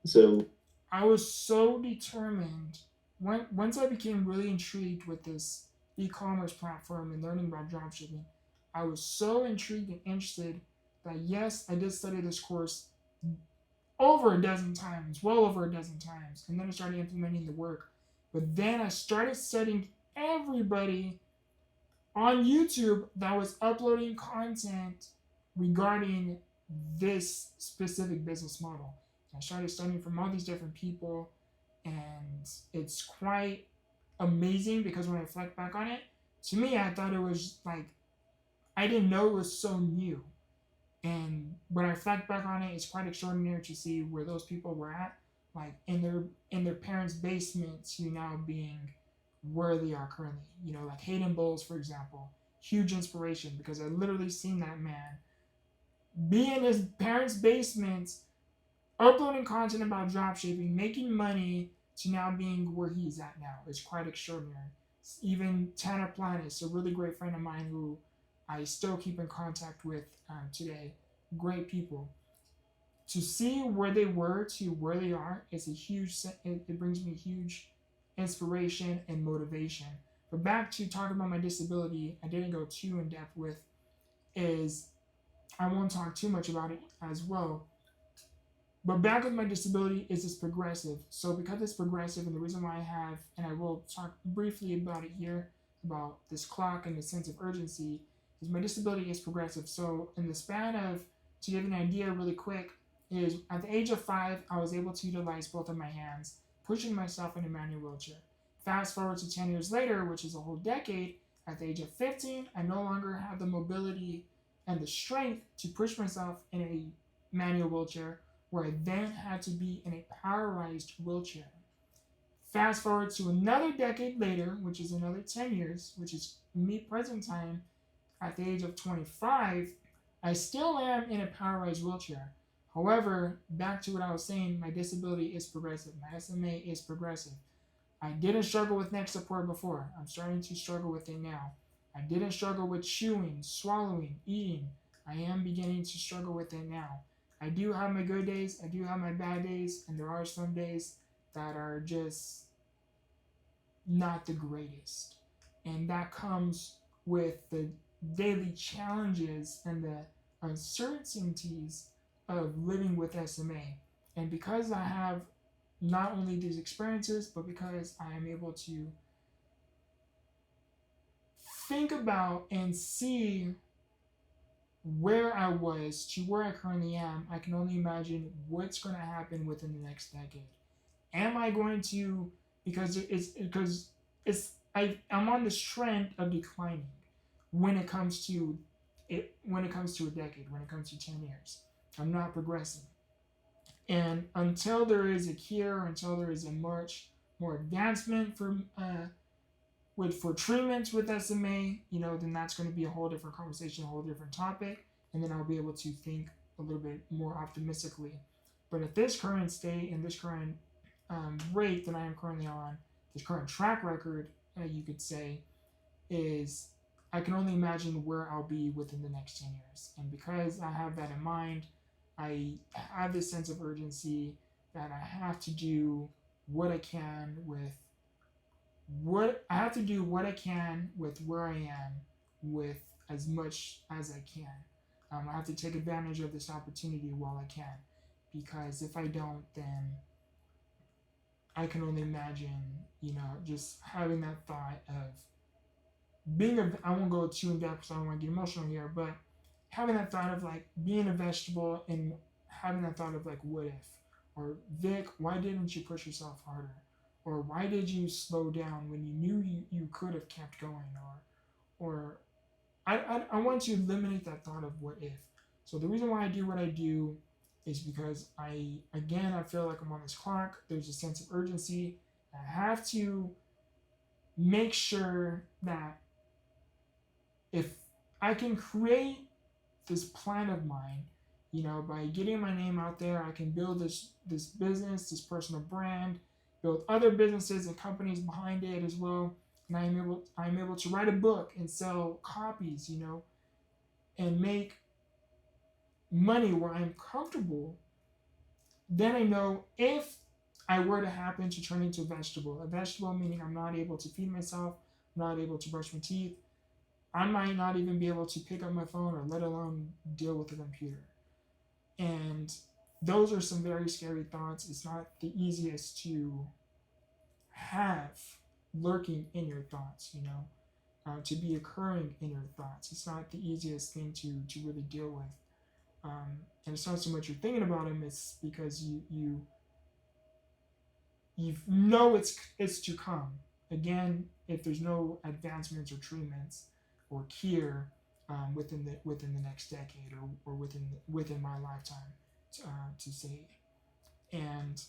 So I was so determined once I became really intrigued with this e-commerce platform and learning about drop shipping. I was so intrigued and interested that yes, I did study this course over a dozen times, well over a dozen times. And then I started implementing the work. But then I started studying everybody on YouTube that was uploading content regarding this specific business model. I started studying from all these different people, and it's quite amazing because when I reflect back on it, to me, I thought it was like, I didn't know it was so new. And when I reflect back on it, it's quite extraordinary to see where those people were at, like in their parents' basement to now being where they are currently. You know, like Hayden Bowles, for example, huge inspiration because I literally seen that man be in his parents' basement, uploading content about dropshipping, making money to now being where he's at now. It's quite extraordinary. Even Tanner Planis, a really great friend of mine who I still keep in contact with today. Great people. To see where they were to where they are is a huge. It brings me huge inspiration and motivation. But back to talking about my disability, I didn't go too in depth with. Is I won't talk too much about it as well. But back with my disability is it's progressive. So because it's progressive, and the reason why I have, and I will talk briefly about it here, about this clock and the sense of urgency, is my disability is progressive. So in the span of, to give you an idea really quick, is at the age of 5, I was able to utilize both of my hands, pushing myself in a manual wheelchair. Fast forward to 10 years later, which is a whole decade, at the age of 15, I no longer have the mobility and the strength to push myself in a manual wheelchair, where I then had to be in a powerized wheelchair. Fast forward to another decade later, which is another 10 years, which is me present time, at the age of 25, I still am in a powerized wheelchair. However, back to what I was saying, my disability is progressive. My SMA is progressive. I didn't struggle with neck support before. I'm starting to struggle with it now. I didn't struggle with chewing, swallowing, eating. I am beginning to struggle with it now. I do have my good days, I do have my bad days, and there are some days that are just not the greatest. And that comes with the daily challenges and the uncertainties of living with SMA. And because I have not only these experiences, but because I am able to think about and see where I was to where I currently am, I can only imagine what's going to happen within the next decade. Am I going to, because I'm on this trend of declining when it comes to when it comes to a decade, when it comes to 10 years. I'm not progressing. And until there is a cure, until there is a much more advancement for treatments with SMA, then that's going to be a whole different conversation, a whole different topic, and then I'll be able to think a little bit more optimistically. But at this current state and this current rate that I am currently on, this current track record, you could say, is I can only imagine where I'll be within the next 10 years. And because I have that in mind, I have this sense of urgency that I have to do what I can with what I can with where I am with as much as I can. I have to take advantage of this opportunity while I can, because if I don't, then I can only imagine, just having that thought of I won't go too in depth because I don't want to get emotional here, but having that thought of like being a vegetable and having that thought of like, what if? Or Vic, why didn't you push yourself harder? Or why did you slow down when you knew you could have kept going? Or I want to eliminate that thought of what if. So the reason why I do what I do is because I feel like I'm on this clock. There's a sense of urgency. I have to make sure that if I can create this plan of mine, by getting my name out there, I can build this business, this personal brand, build other businesses and companies behind it as well. And I'm able to write a book and sell copies, and make money where I'm comfortable. Then I know if I were to happen to turn into a vegetable meaning I'm not able to feed myself, I'm not able to brush my teeth, I might not even be able to pick up my phone or let alone deal with the computer. And those are some very scary thoughts. It's not the easiest to have lurking in your thoughts, to be occurring in your thoughts. It's not the easiest thing to really deal with. And it's not so much you're thinking about them, it's because you know it's to come. Again, if there's no advancements or treatments or cure within the next decade or within my lifetime, to say. And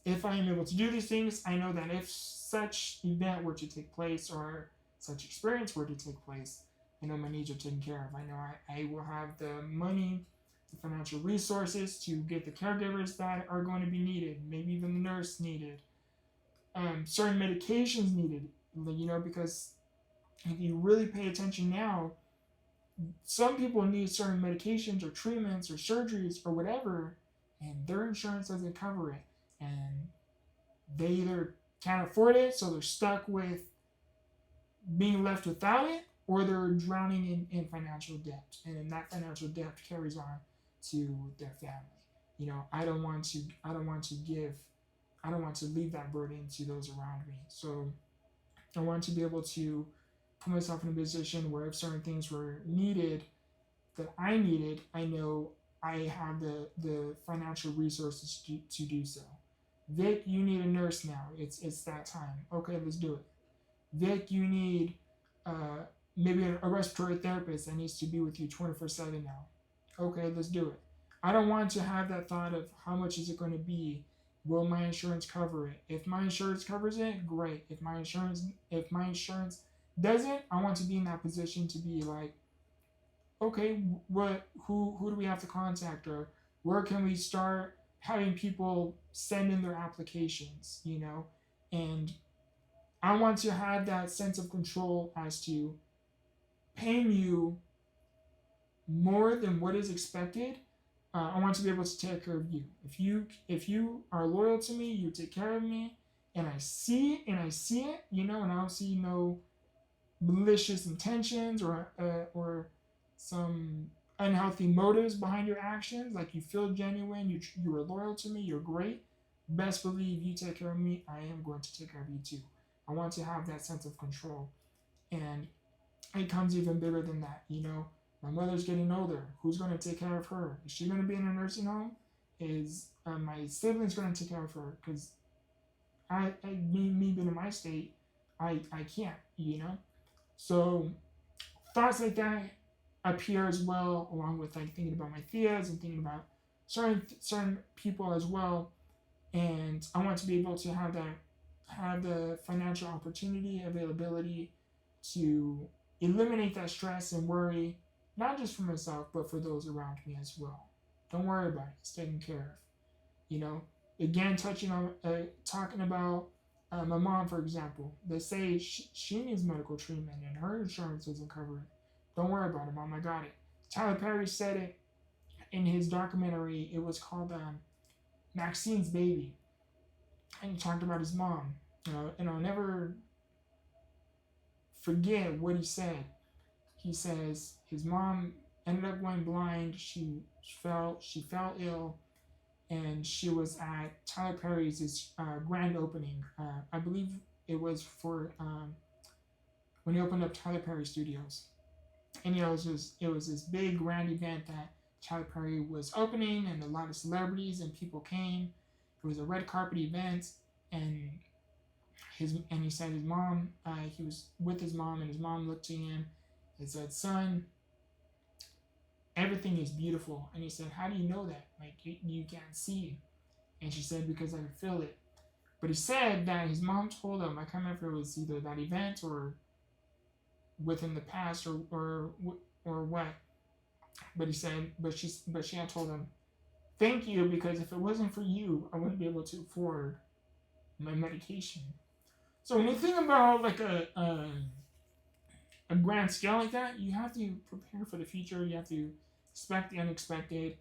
if I am able to do these things, I know that if such event were to take place or such experience were to take place, I know my needs are taken care of. I know I will have the money, the financial resources to get the caregivers that are going to be needed, maybe even the nurse needed, certain medications needed, because if you really pay attention now, some people need certain medications or treatments or surgeries or whatever, and their insurance doesn't cover it. And they either can't afford it, so they're stuck with being left without it, or they're drowning in financial debt. And then that financial debt carries on to their family. I don't want to leave that burden to those around me. So I want to be able to put myself in a position where if certain things were needed, that I needed, I know I have the financial resources to do so. Vic, you need a nurse now. It's that time. Okay, let's do it. Vic, you need maybe a respiratory therapist that needs to be with you 24/7 now. Okay, let's do it. I don't want to have that thought of how much is it going to be. Will my insurance cover it? If my insurance covers it, great. If my insurance doesn't, I want to be in that position to be like, okay, who do we have to contact, or where can we start having people send in their applications, and I want to have that sense of control as to paying you more than what is expected. I want to be able to take care of you. If you are loyal to me, you take care of me, and I see it, and I don't see no malicious intentions or some unhealthy motives behind your actions. Like, you feel genuine, you are loyal to me, you're great. Best believe you take care of me, I am going to take care of you too. I want to have that sense of control, and it comes even bigger than that. My mother's getting older. Who's going to take care of her? Is she going to be in a nursing home? Is my siblings going to take care of her? Because me being in my state, I can't. So thoughts like that appear as well, along with like thinking about my tias and thinking about certain people as well. And I want to be able to have the financial opportunity, availability to eliminate that stress and worry, not just for myself, but for those around me as well. Don't worry about it. It's taken care of. Again, talking about my mom, for example. They say she needs medical treatment and her insurance doesn't cover it. Don't worry about it, Mom. I got it. Tyler Perry said it in his documentary. It was called Maxine's Baby. And he talked about his mom. And I'll never forget what he said. He says his mom ended up going blind. She fell ill, and she was at Tyler Perry's grand opening. I believe it was for when he opened up Tyler Perry Studios, and it was this big grand event that Tyler Perry was opening, and a lot of celebrities and people came. It was a red carpet event, and he said his mom. He was with his mom, and his mom looked to him and said, "Son, everything is beautiful." And he said, "How do you know that? Like, you can't see." And she said, "Because I can feel it." But he said that his mom told him, I can't remember if it was either that event or within the past or what. But he said, but she had told him, "Thank you, because if it wasn't for you, I wouldn't be able to afford my medication." So when you think about like a grand scale like that, you have to prepare for the future. You have to expect the unexpected,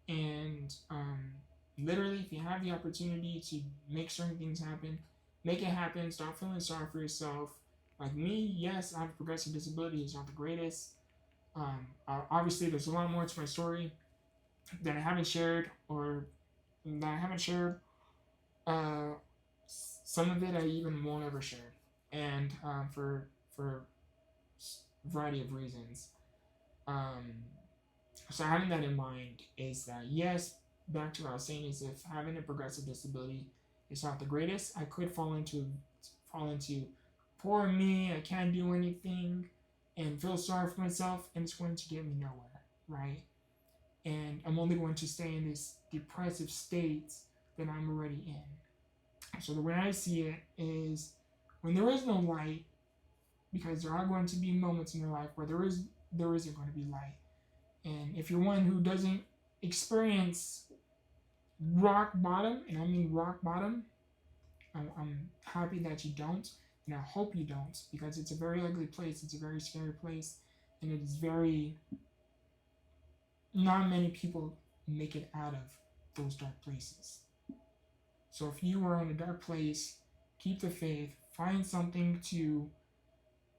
and literally, if you have the opportunity to make certain things happen, make it happen. Stop feeling sorry for yourself. Like me, yes, I have a progressive disability. It's not the greatest. Obviously, there's a lot more to my story. that I haven't shared, or that I haven't shared. Uh, some of it I even won't ever share, and for a variety of reasons. Um, so having that in mind is that, yes, back to what I was saying, is if having a progressive disability is not the greatest, I could fall into poor me, I can't do anything, and feel sorry for myself, and it's going to get me nowhere, right? And I'm only going to stay in this depressive state that I'm already in. So the way I see it is, when there is no light, because there are going to be moments in your life where there isn't going to be light. And if you're one who doesn't experience rock bottom, and I mean rock bottom, I'm happy that you don't, and I hope you don't, because it's a very ugly place, it's a very scary place, and it is very, not many people make it out of those dark places. So if you are in a dark place, keep the faith, find something to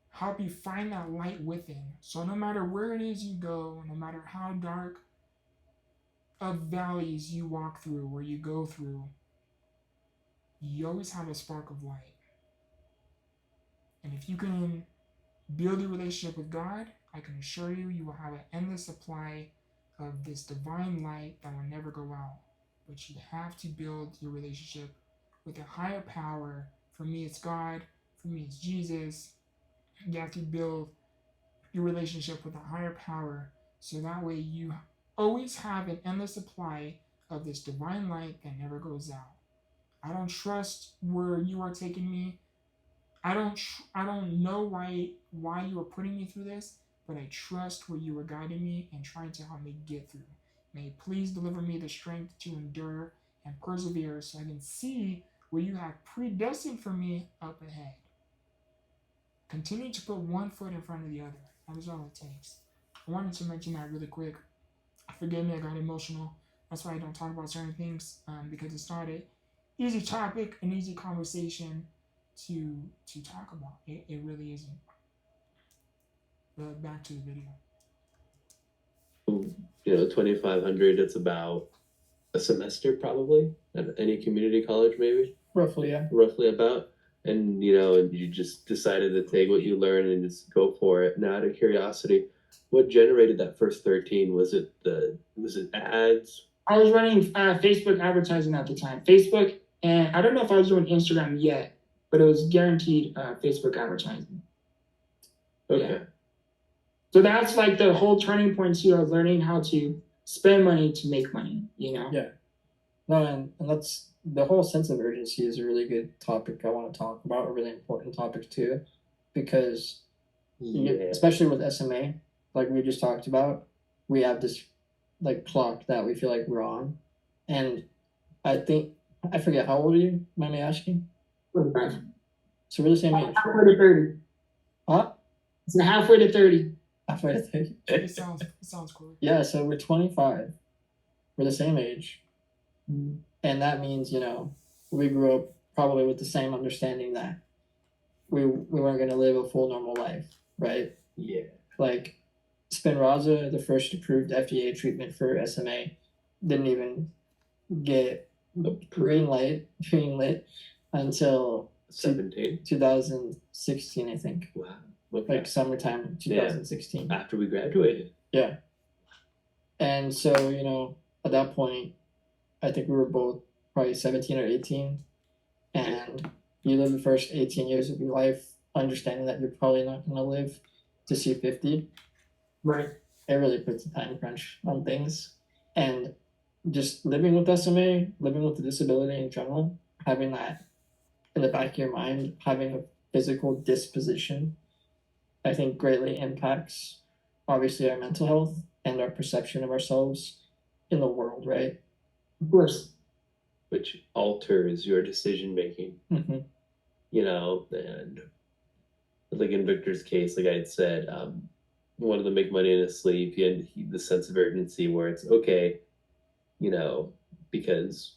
help you find that light within. So no matter where it is you go, no matter how dark of valleys you walk through or you go through, you always have a spark of light. And if you can build a relationship with God, I can assure you, you will have an endless supply of this divine light that will never go out. But you have to build your relationship with a higher power. For me, it's God. For me, it's Jesus. You have to build your relationship with a higher power, so that way you always have an endless supply of this divine light that never goes out. I don't trust where you are taking me. I don't know why you are putting me through this, but I trust where you are guiding me and trying to help me get through. May you please deliver me the strength to endure and persevere, so I can see where you have predestined for me up ahead. Continue to put one foot in front of the other. That is all it takes. I wanted to mention that really quick. Forgive me, I got emotional. That's why I don't talk about certain things, because it's not an easy topic, an easy conversation to talk about. It really isn't. But back to the video. 2,500, it's about a semester probably at any community college, maybe Roughly, yeah. roughly about. And you just decided to take what you learned and just go for it. Now, out of curiosity, what generated that first 13? Was it ads? I was running Facebook advertising at the time. Facebook, and I don't know if I was doing Instagram yet, but it was guaranteed Facebook advertising. Okay. Yeah. So that's like the whole turning point here of learning how to spend money to make money, Yeah. No, and that's the whole sense of urgency is a really good topic I want to talk about, a really important topic too, because especially with SMA, like we just talked about, we have this like clock that we feel like we're on, and I forget, how old are you? Mind me asking? 25. So we're the same age. Halfway to 30. Huh? It's halfway to 30. Halfway to 30. It sounds cool. Yeah, so we're 25. We're the same age. Mm-hmm. And that means, we grew up probably with the same understanding that we weren't going to live a full normal life, right? Yeah. Like Spinraza, the first approved FDA treatment for SMA, didn't even get green lit until 2016, I think. Wow. Okay. Like summertime 2016. Yeah. After we graduated. Yeah. And so, at that point, I think we were both probably 17 or 18. And you live the first 18 years of your life understanding that you're probably not going to live to see 50. Right. It really puts a time crunch on things. And just living with SMA, living with the disability in general, having that in the back of your mind, having a physical disposition, I think greatly impacts, obviously, our mental health and our perception of ourselves in the world, right? Of course. Which alters your decision making. Mm-hmm. And like in Victor's case, like I had said, wanted to make money in his sleep. He had the sense of urgency where it's okay, because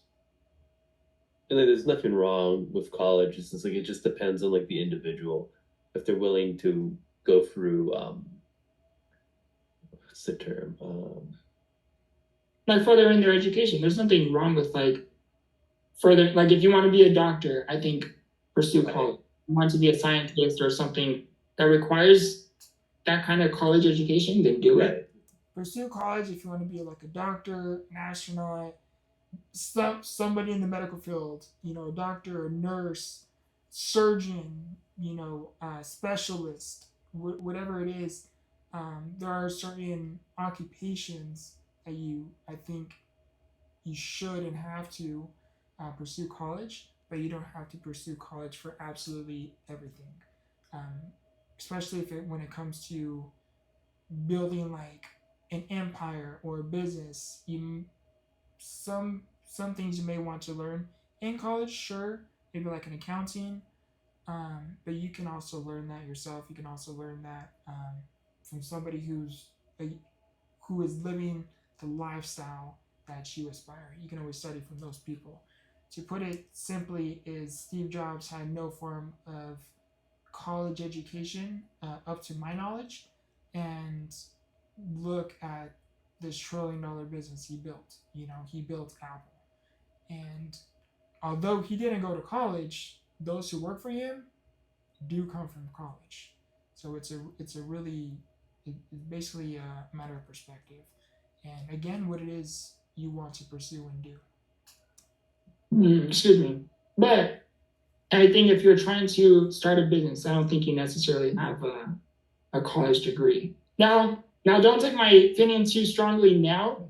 there's nothing wrong with college. It's just like, it just depends on like the individual. If they're willing to go through, what's the term? like furthering their education. There's nothing wrong with like further, like if you want to be a doctor, I think pursue college. If you want to be a scientist or something that requires that kind of college education, then do it. Pursue college if you want to be like a doctor, an astronaut, somebody in the medical field, a doctor, a nurse, surgeon, specialist, whatever it is. There are certain occupations that I think you should and have to pursue college, but you don't have to pursue college for absolutely everything. Um, Especially when it comes to building like an empire or a business, some things you may want to learn in college, sure, maybe like an accounting, but you can also learn that yourself. You can also learn that from somebody who is living the lifestyle that you aspire. You can always study from those people. To put it simply, is Steve Jobs had no form of college education, up to my knowledge, and look at this $1 trillion business he built. He built Apple. And although he didn't go to college, those who work for him do come from college. So it's basically a matter of perspective. And again, what it is you want to pursue and do. Excuse me. But I think if you're trying to start a business, I don't think you necessarily have a college degree. Now, don't take my opinion too strongly now.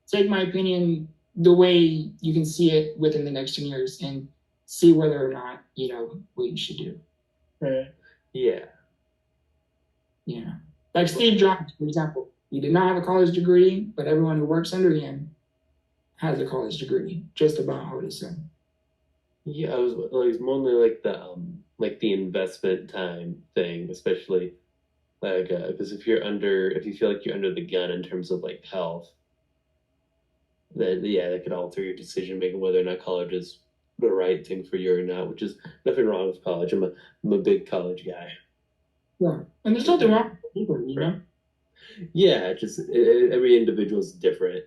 Take my opinion the way you can see it within the next 10 years and see whether or not, what you should do. Right. Yeah. Yeah. Like Steve Jobs, for example. He did not have a college degree, but everyone who works under him has a college degree. Just about, I would say. Yeah, it's mostly like the investment time thing, especially like because if you feel like you're under the gun in terms of like health, then yeah, that could alter your decision making whether or not college is the right thing for you or not. Which is nothing wrong with college. I'm a big college guy. Yeah, and there's nothing wrong with people, Yeah, just every individual is different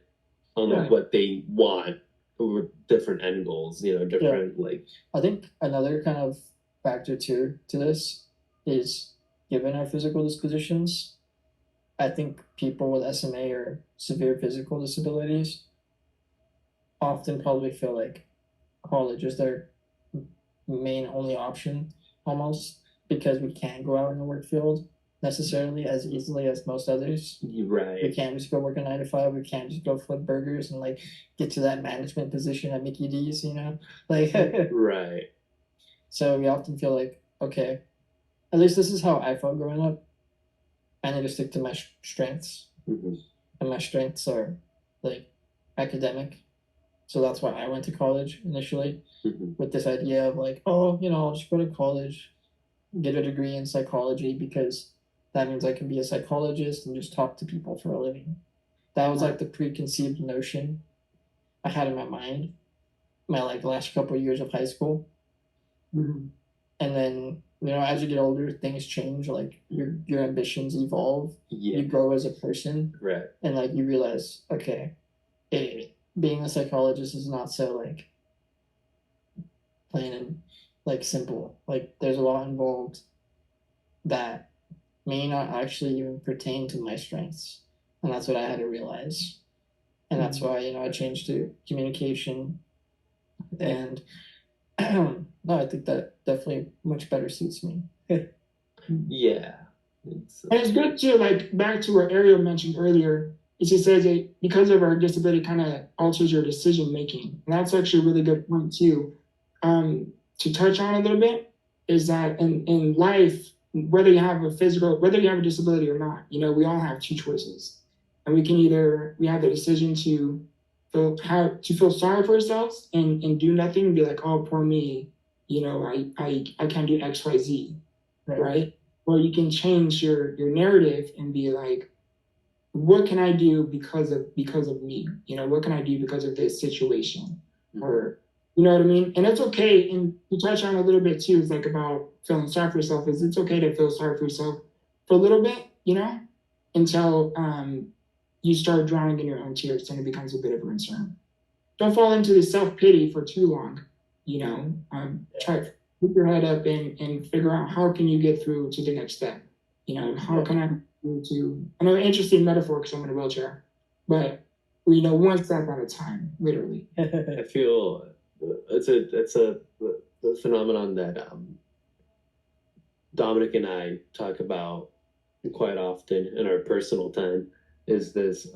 on like what they want. Over different end goals, different like. I think another kind of factor too to this is, given our physical dispositions, I think people with SMA or severe physical disabilities often probably feel like college is their main only option, almost, because we can't go out in the work field necessarily as easily as most others. Right. We can't just go work a 9 to 5. We can't just go flip burgers and like get to that management position at Mickey D's, like. Right. So we often feel like, okay, at least this is how I felt growing up. I need to stick to my strengths, and my strengths are like academic. So that's why I went to college initially, with this idea of like, I'll just go to college, get a degree in psychology, because that means I can be a psychologist and just talk to people for a living. That was like the preconceived notion I had in my mind, my like last couple of years of high school. And then, as you get older, things change. Like your ambitions evolve. Yeah. You grow as a person. Right. And like you realize, okay, being a psychologist is not so like plain and like simple. Like there's a lot involved that may not actually even pertain to my strengths. And that's what I had to realize. And that's why, I changed to communication. And no, I think that definitely much better suits me. Yeah. And it's good to, like, back to what Ariel mentioned earlier, is he says that because of our disability kind of alters your decision making. And that's actually a really good point too. To touch on a little bit is that in life, whether you have a disability or not, we all have two choices. And we have the decision to feel sorry for ourselves and do nothing and be like, oh, poor me, I can't do X, Y, Z, right? Or you can change your narrative and be like, what can I do because of me? What can I do because of this situation? Or, you know what I mean? And it's okay. And you touch on a little bit too, it's like about feeling sorry for yourself, it's okay to feel sorry for yourself for a little bit, until you start drowning in your own tears, then it becomes a bit of a concern. Don't fall into the self-pity for too long. Try to keep your head up and figure out how can you get through to the next step. How can I do to, I know, an interesting metaphor because I'm in a wheelchair, but one step at a time, literally. I feel it's a phenomenon that Dominic and I talk about quite often in our personal time, is this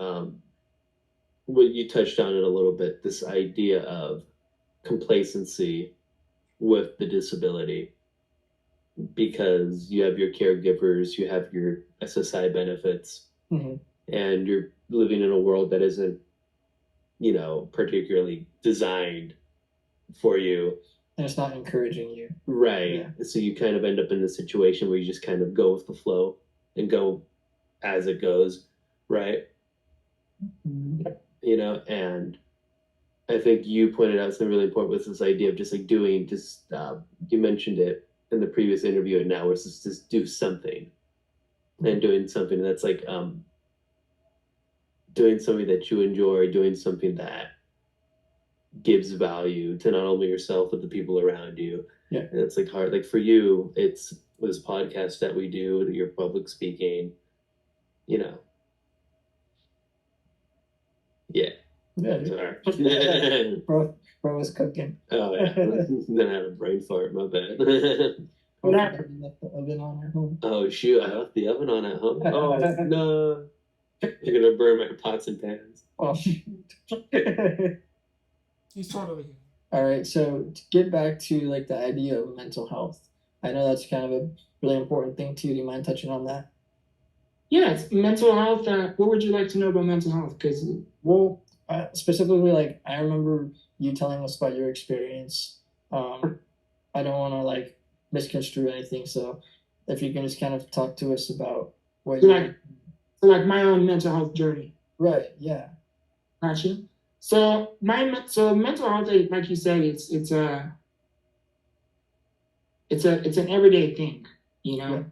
what you touched on it a little bit, this idea of complacency with the disability, because you have your caregivers, you have your SSI benefits, Mm-hmm. and you're living in a world that isn't, particularly designed for you. And it's not encouraging you. Right. Yeah. So you kind of end up in a situation where you just kind of go with the flow and go as it goes, right? Mm-hmm. And I think you pointed out something really important with this idea of just like doing, you mentioned it in the previous interview, and now it's just do something, and doing something that's like doing something that you enjoy, doing something that gives value to not only yourself but the people around you. Yeah. And it's like hard, like for you, it's this podcast that we do, your public speaking, yeah. Yeah, dude. Sorry. Bro was cooking. Oh yeah. Then I had a brain fart, my bad. What happened? Left the oven on at home. Oh shoot, I left the oven on at home. Oh no. You're gonna burn my pots and pans. Oh. He's totally. All right, so to get back to like the idea of mental health, I know that's kind of a really important thing too. Do you mind touching on that? Yeah, it's mental health. What would you like to know about mental health? Because specifically, like I remember you telling us about your experience. I don't want to like misconstrue anything, so if you can just kind of talk to us about what you like my own mental health journey. Right. Yeah. Gotcha. So mental health, like you said, it's an everyday thing. Yeah.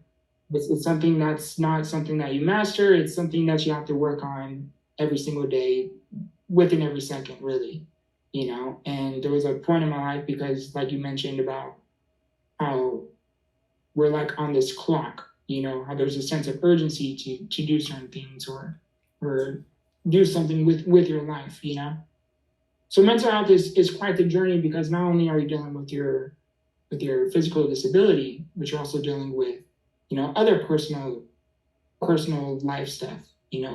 It's something that's not something that you master. It's something that you have to work on every single day, within every second, really. And there was a point in my life, because like you mentioned about how we're like on this clock, how there's a sense of urgency to do certain things or do something with your life, So mental health is quite the journey, because not only are you dealing with your physical disability, but you're also dealing with, other personal life stuff,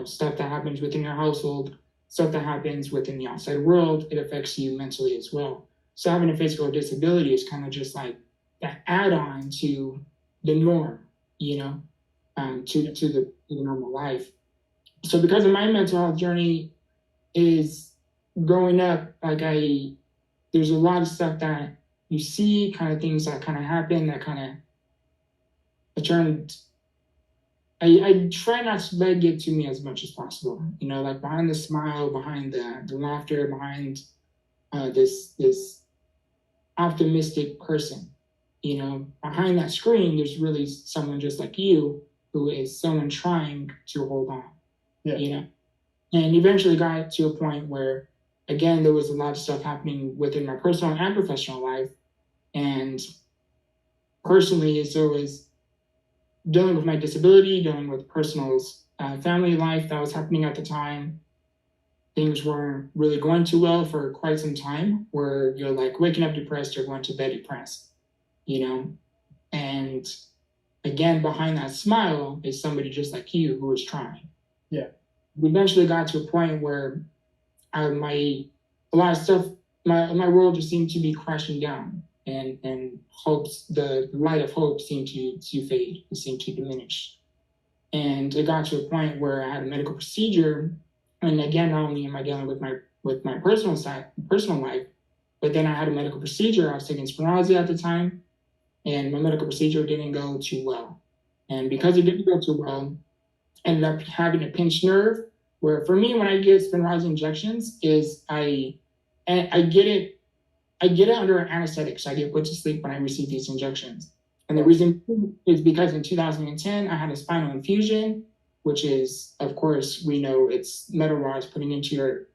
stuff that happens within your household, stuff that happens within the outside world. It affects you mentally as well. So having a physical disability is kind of just like that add-on to the norm, to the normal life. So because of my mental health journey is growing up, there's a lot of stuff that you see, kind of things that kind of happen that kind of I try not to let it get to me as much as possible. Like behind the smile, behind the laughter, behind this optimistic person, behind that screen, there's really someone just like you, who is someone trying to hold on. Yeah. And eventually got to a point where, again, there was a lot of stuff happening within my personal and professional life. And personally, so was dealing with my disability, dealing with personal family life that was happening at the time. Things weren't really going too well for quite some time, where you're like waking up depressed or going to bed depressed, And again, behind that smile is somebody just like you who is trying. Yeah. We eventually got to a point where my world just seemed to be crashing down, and the light of hope seemed to fade, it seemed to diminish. And it got to a point where I had a medical procedure, and again, not only am I dealing with my personal life, but then I had a medical procedure. I was taking Spinal at the time, and my medical procedure didn't go too well. And because it didn't go too well, I ended up having a pinched nerve, where for me, when I get Spinal injections, is I get it under an anesthetic, so I get put to sleep when I receive these injections. And the reason is because in 2010, I had a spinal infusion, which is, of course, we know it's metal rods put into your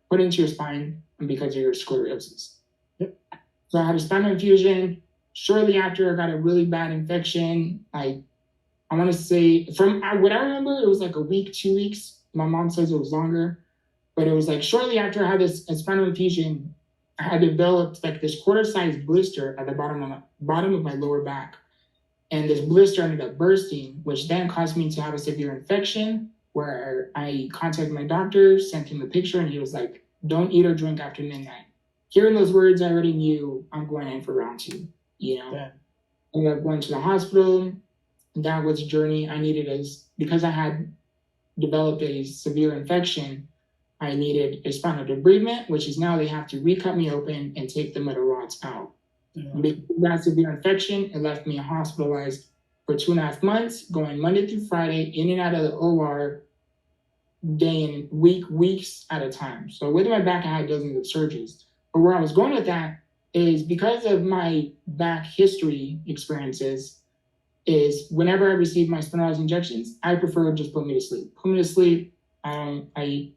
spine because of your sclerosis. Yep. So I had a spinal infusion. Shortly after, I got a really bad infection. I want to say, from what I remember, it was like a week, 2 weeks. My mom says it was longer, but it was like shortly after I had this spinal infusion, I had developed like this quarter-sized blister at the bottom of my lower back. And this blister ended up bursting, which then caused me to have a severe infection where I contacted my doctor, sent him a picture, and he was like, don't eat or drink after midnight. Hearing those words, I already knew I'm going in for round 2, you know? Yeah. I ended up going to the hospital. That was a journey. Because I had developed a severe infection, I needed a spinal debridement, which is now they have to recut me open and take the metal rods out. Because of that severe infection, it left me hospitalized for 2.5 months, going Monday through Friday, in and out of the OR, weeks at a time. So with my back, I had dozens of surgeries. But where I was going with that is because of my back history experiences, is whenever I receive my Spinal injections, I prefer just put me to sleep. Put me to sleep. I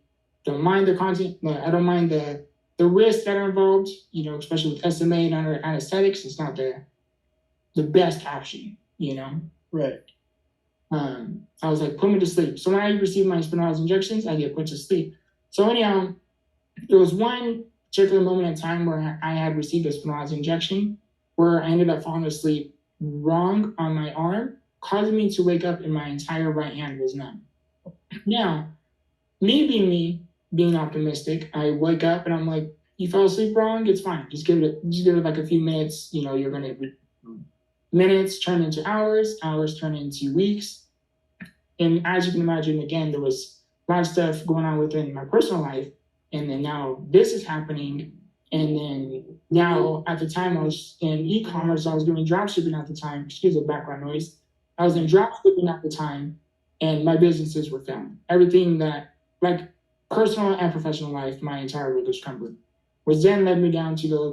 don't mind the content. I don't mind the risks that are involved, you know, especially with SMA and other anesthetics. It's not the best option, you know? Right. I was like, put me to sleep. So when I receive my Spinal injections, I get put to sleep. So anyhow, there was one particular moment in time where I had received a Spinal injection where I ended up falling asleep wrong on my arm, causing me to wake up and my entire right hand was numb. Now, me being optimistic, I wake up and I'm like, you fell asleep wrong, it's fine. Just give it like a few minutes. You know, you're gonna minutes turn into hours turn into weeks. And as you can imagine, again, there was a lot of stuff going on within my personal life. And then now this is happening. And then now at the time I was in e-commerce, I was doing drop shipping at the time. Excuse the background noise. I was in drop shipping at the time and my businesses were failing. Everything that, like personal and professional life, my entire world was crumbling. Which then led me down to a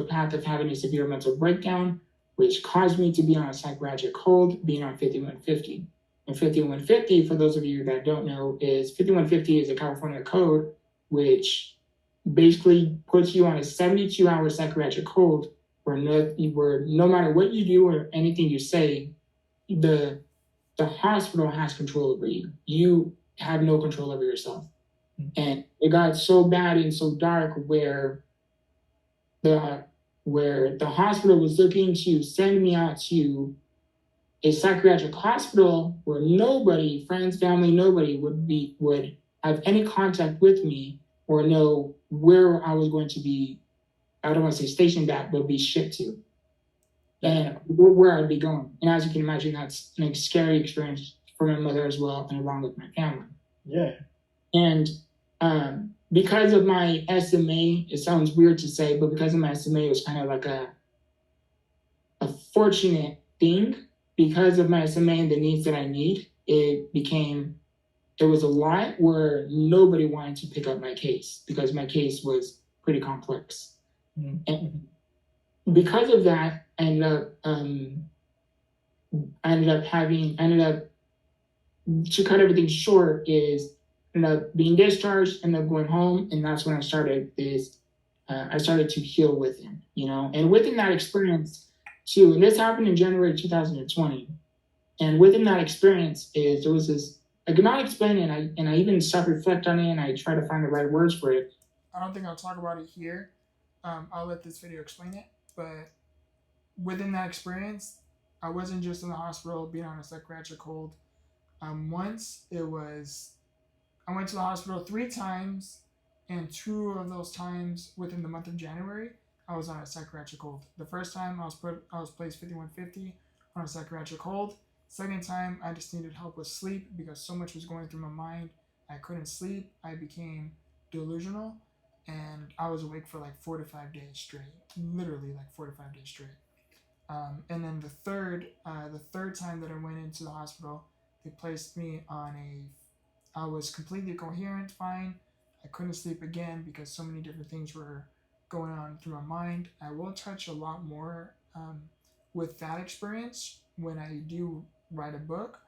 path of having a severe mental breakdown, which caused me to be on a psychiatric hold, being on 5150. And 5150, for those of you that don't know, is 5150 is a California code, which basically puts you on a 72-hour psychiatric hold where no matter what you do or anything you say, the hospital has control over you. You have no control over yourself. And it got so bad and so dark where the hospital was looking to send me out to a psychiatric hospital where nobody, friends, family, nobody would have any contact with me or know where I was going to be. I don't want to say stationed at, but be shipped to, and where I'd be going. And as you can imagine, that's a scary experience for my mother as well, and along with my family. Yeah. And because of my SMA, it sounds weird to say, but because of my SMA, it was kind of like a fortunate thing. Because of my SMA and the needs that I need, it was a lot where nobody wanted to pick up my case because my case was pretty complex. Mm-hmm. And because of that, I ended up to cut everything short, ended up being discharged, ended up going home, and that's when I started to heal within, you know. And within that experience too, and this happened in January 2020, and within that experience there was this, I could not explain it, and I even self-reflect on it, and I try to find the right words for it. I don't think I'll talk about it here. I'll let this video explain it, but within that experience, I wasn't just in the hospital being on a psychiatric hold. Once I went to the hospital 3 times, and 2 of those times within the month of January, I was on a psychiatric hold. The first time I was placed 5150 on a psychiatric hold. Second time, I just needed help with sleep because so much was going through my mind. I couldn't sleep. I became delusional, and I was awake for like 4 to 5 days straight. Literally like 4 to 5 days straight. And then the third time that I went into the hospital, they placed me on I was completely coherent, fine. I couldn't sleep again because so many different things were going on through my mind. I will touch a lot more with that experience when I do write a book.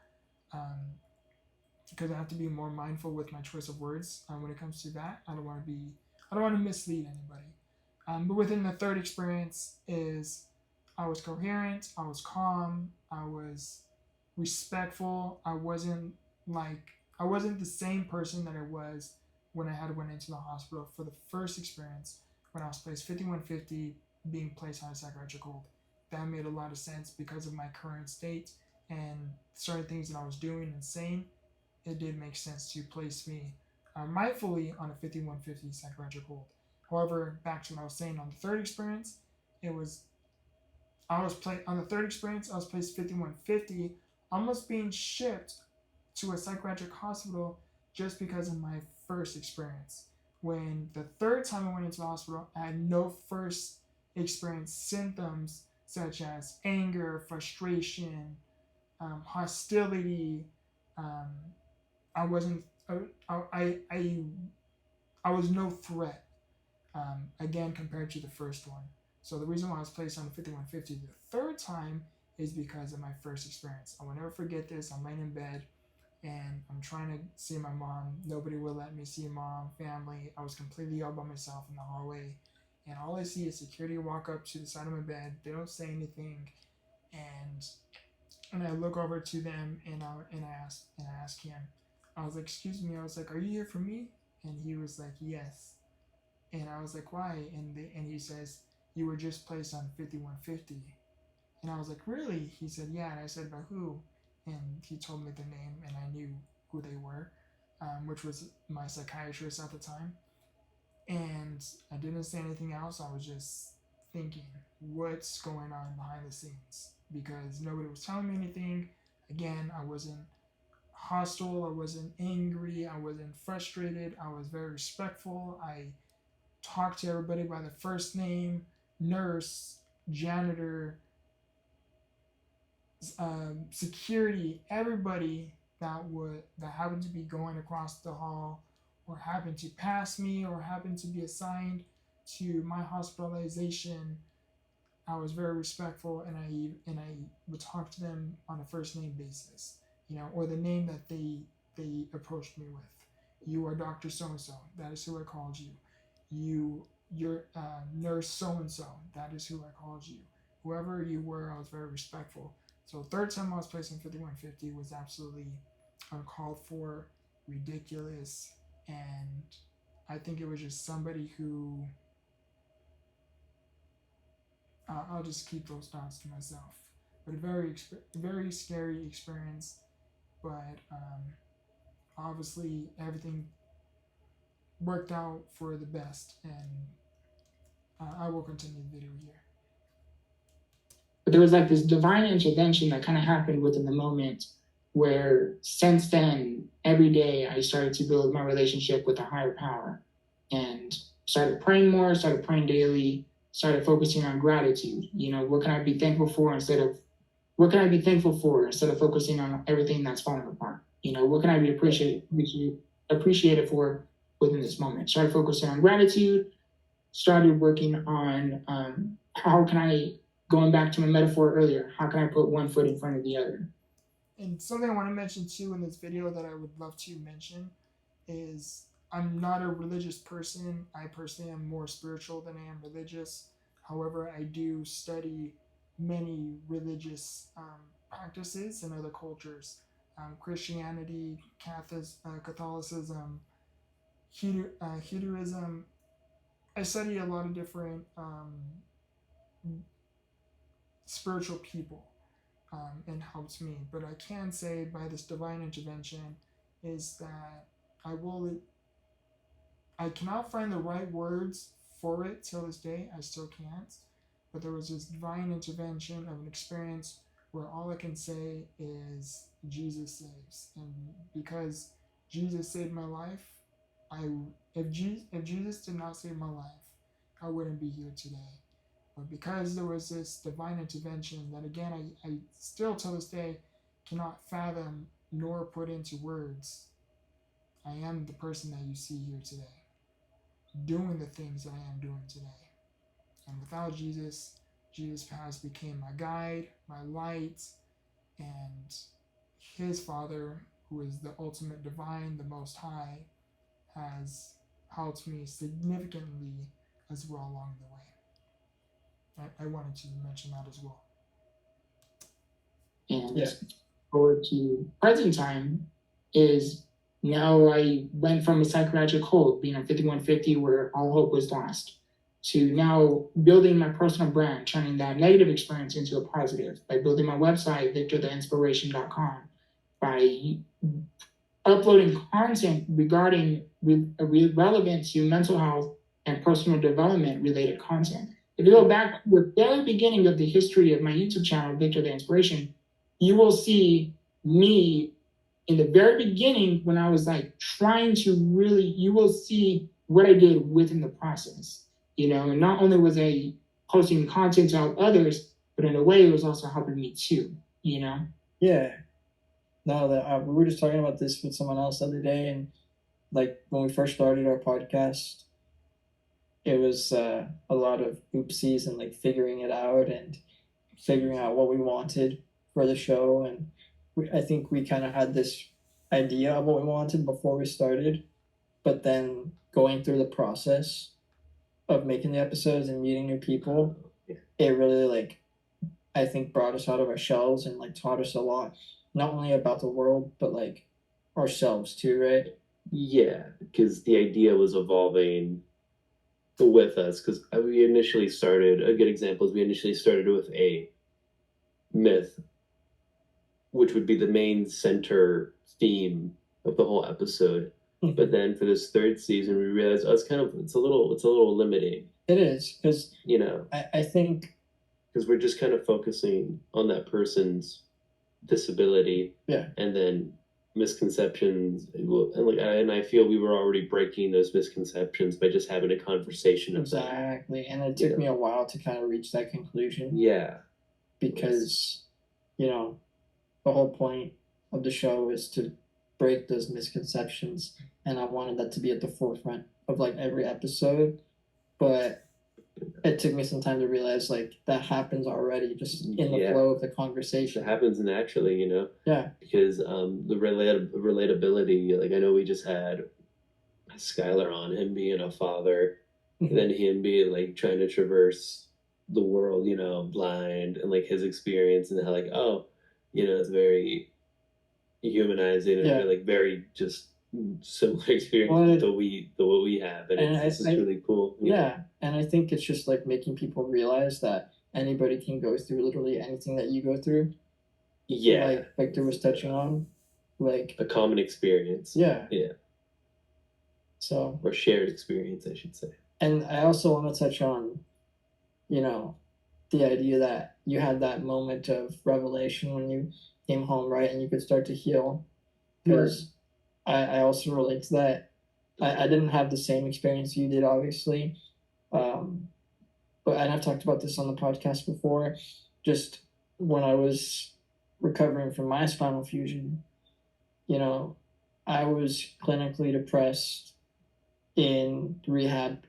because I have to be more mindful with my choice of words when it comes to that. I don't want to mislead anybody. But within the third experience is I was coherent, I was calm, I was respectful. I wasn't the same person that I was when I had went into the hospital for the first experience when I was placed 5150, being placed on a psychiatric hold. That made a lot of sense because of my current state and certain things that I was doing and saying. It did make sense to place me mindfully on a 5150 psychiatric hold. However, back to what I was saying on the third experience, it was I was placed on the third experience. I was placed 5150, almost being shipped to a psychiatric hospital just because of my first experience. When the third time I went into the hospital, I had no first experience symptoms such as anger, frustration, hostility. Um, I wasn't. I was no threat. Again, compared to the first one. So the reason why I was placed on the 5150 the third time is because of my first experience. I will never forget this. I'm laying in bed and I'm trying to see my mom. Nobody will let me see mom, family. I was completely all by myself in the hallway. And all I see is security walk up to the side of my bed. They don't say anything. And I look over to them and I ask him. I was like, excuse me. I was like, are you here for me? And he was like, yes. And I was like, why? And he says, you were just placed on 5150. And I was like, really? He said, yeah. And I said, by who? And he told me the name, and I knew who they were, which was my psychiatrist at the time. And I didn't say anything else. I was just thinking, what's going on behind the scenes? Because nobody was telling me anything. Again, I wasn't hostile. I wasn't angry. I wasn't frustrated. I was very respectful. I talked to everybody by their first name, nurse, janitor, security, everybody that happened to be going across the hall or happened to pass me or happened to be assigned to my hospitalization. I was very respectful, and I would talk to them on a first name basis, or the name that they approached me with. You are Dr. So and so. That is who I called you. You're nurse so and so. That is who I called you. Whoever you were, I was very respectful. So third time I was placed in 5150 was absolutely uncalled for, ridiculous, and I think it was just somebody who. I'll just keep those thoughts to myself. But a very scary experience. But obviously everything worked out for the best, and I will continue the video here. But there was like this divine intervention that kind of happened within the moment where since then, every day I started to build my relationship with a higher power and started praying more, started praying daily, started focusing on gratitude. What can I be thankful for instead of focusing on everything that's falling apart? What can I be appreciated for within this moment? Started focusing on gratitude, started working on how can I, going back to my metaphor earlier, how can I put one foot in front of the other? And something I want to mention too in this video that I would love to mention is I'm not a religious person. I personally am more spiritual than I am religious. However, I do study many religious practices in other cultures. Christianity, Catholicism, Hinduism. I study a lot of different spiritual people, and helps me. But I can say by this divine intervention is that I cannot find the right words for it till this day. I still can't. But there was this divine intervention of an experience where all I can say is Jesus saves. And because Jesus saved my life, if Jesus did not save my life, I wouldn't be here today. But because there was this divine intervention that again I still till this day cannot fathom nor put into words, I am the person that you see here today, doing the things that I am doing today. And without Jesus past became my guide, my light, and his Father, who is the ultimate divine, the Most High, has helped me significantly as well along the way. I wanted to mention that as well. And Yeah. forward to present time is now I went from a psychiatric hold, being on 5150 where all hope was lost, to now building my personal brand, turning that negative experience into a positive by building my website, Victortheinspiration.com, by uploading content regarding relevant to mental health and personal development related content. If you go back to the very beginning of the history of my YouTube channel, Victor the Inspiration, you will see me in the very beginning when I was like trying to really, you will see what I did within the process. And not only was I posting content to help others, but in a way it was also helping me too, Yeah. No, that we were just talking about this with someone else the other day, and like when we first started our podcast, it was a lot of oopsies and like figuring it out and figuring out what we wanted for the show, and I think we kind of had this idea of what we wanted before we started, but then going through the process of making the episodes and meeting new people, it really like I think brought us out of our shells and like taught us a lot, not only about the world but like ourselves too, right? Yeah, because the idea was evolving with us. Because we initially started, a good example is we initially started with a myth, which would be the main center theme of the whole episode. But then for this third season, we realized it's a little limiting. It is, because I think because we're just kind of focusing on that person's disability, and then misconceptions, and I feel we were already breaking those misconceptions by just having a conversation of that. Exactly, and it took me a while to kind of reach that conclusion. Yeah, because the whole point of the show is to break those misconceptions, and I wanted that to be at the forefront of like every episode, but it took me some time to realize like that happens already just in the flow of the conversation. It happens naturally, Yeah. Because the relatability, like I know we just had Skylar on, him being a father, and then him being like trying to traverse the world, blind, and like his experience, and how like it's very humanizing and like very just similar experience to what we have, and it's really cool. And I think it's just like making people realize that anybody can go through literally anything that you go through. Yeah, like Victor was touching on, like a common experience. Yeah. So, or shared experience, I should say. And I also want to touch on, the idea that you had that moment of revelation when you came home, right, and you could start to heal. Because I also relate to that. I didn't have the same experience you did, obviously. But and I've talked about this on the podcast before. Just when I was recovering from my spinal fusion, I was clinically depressed in rehab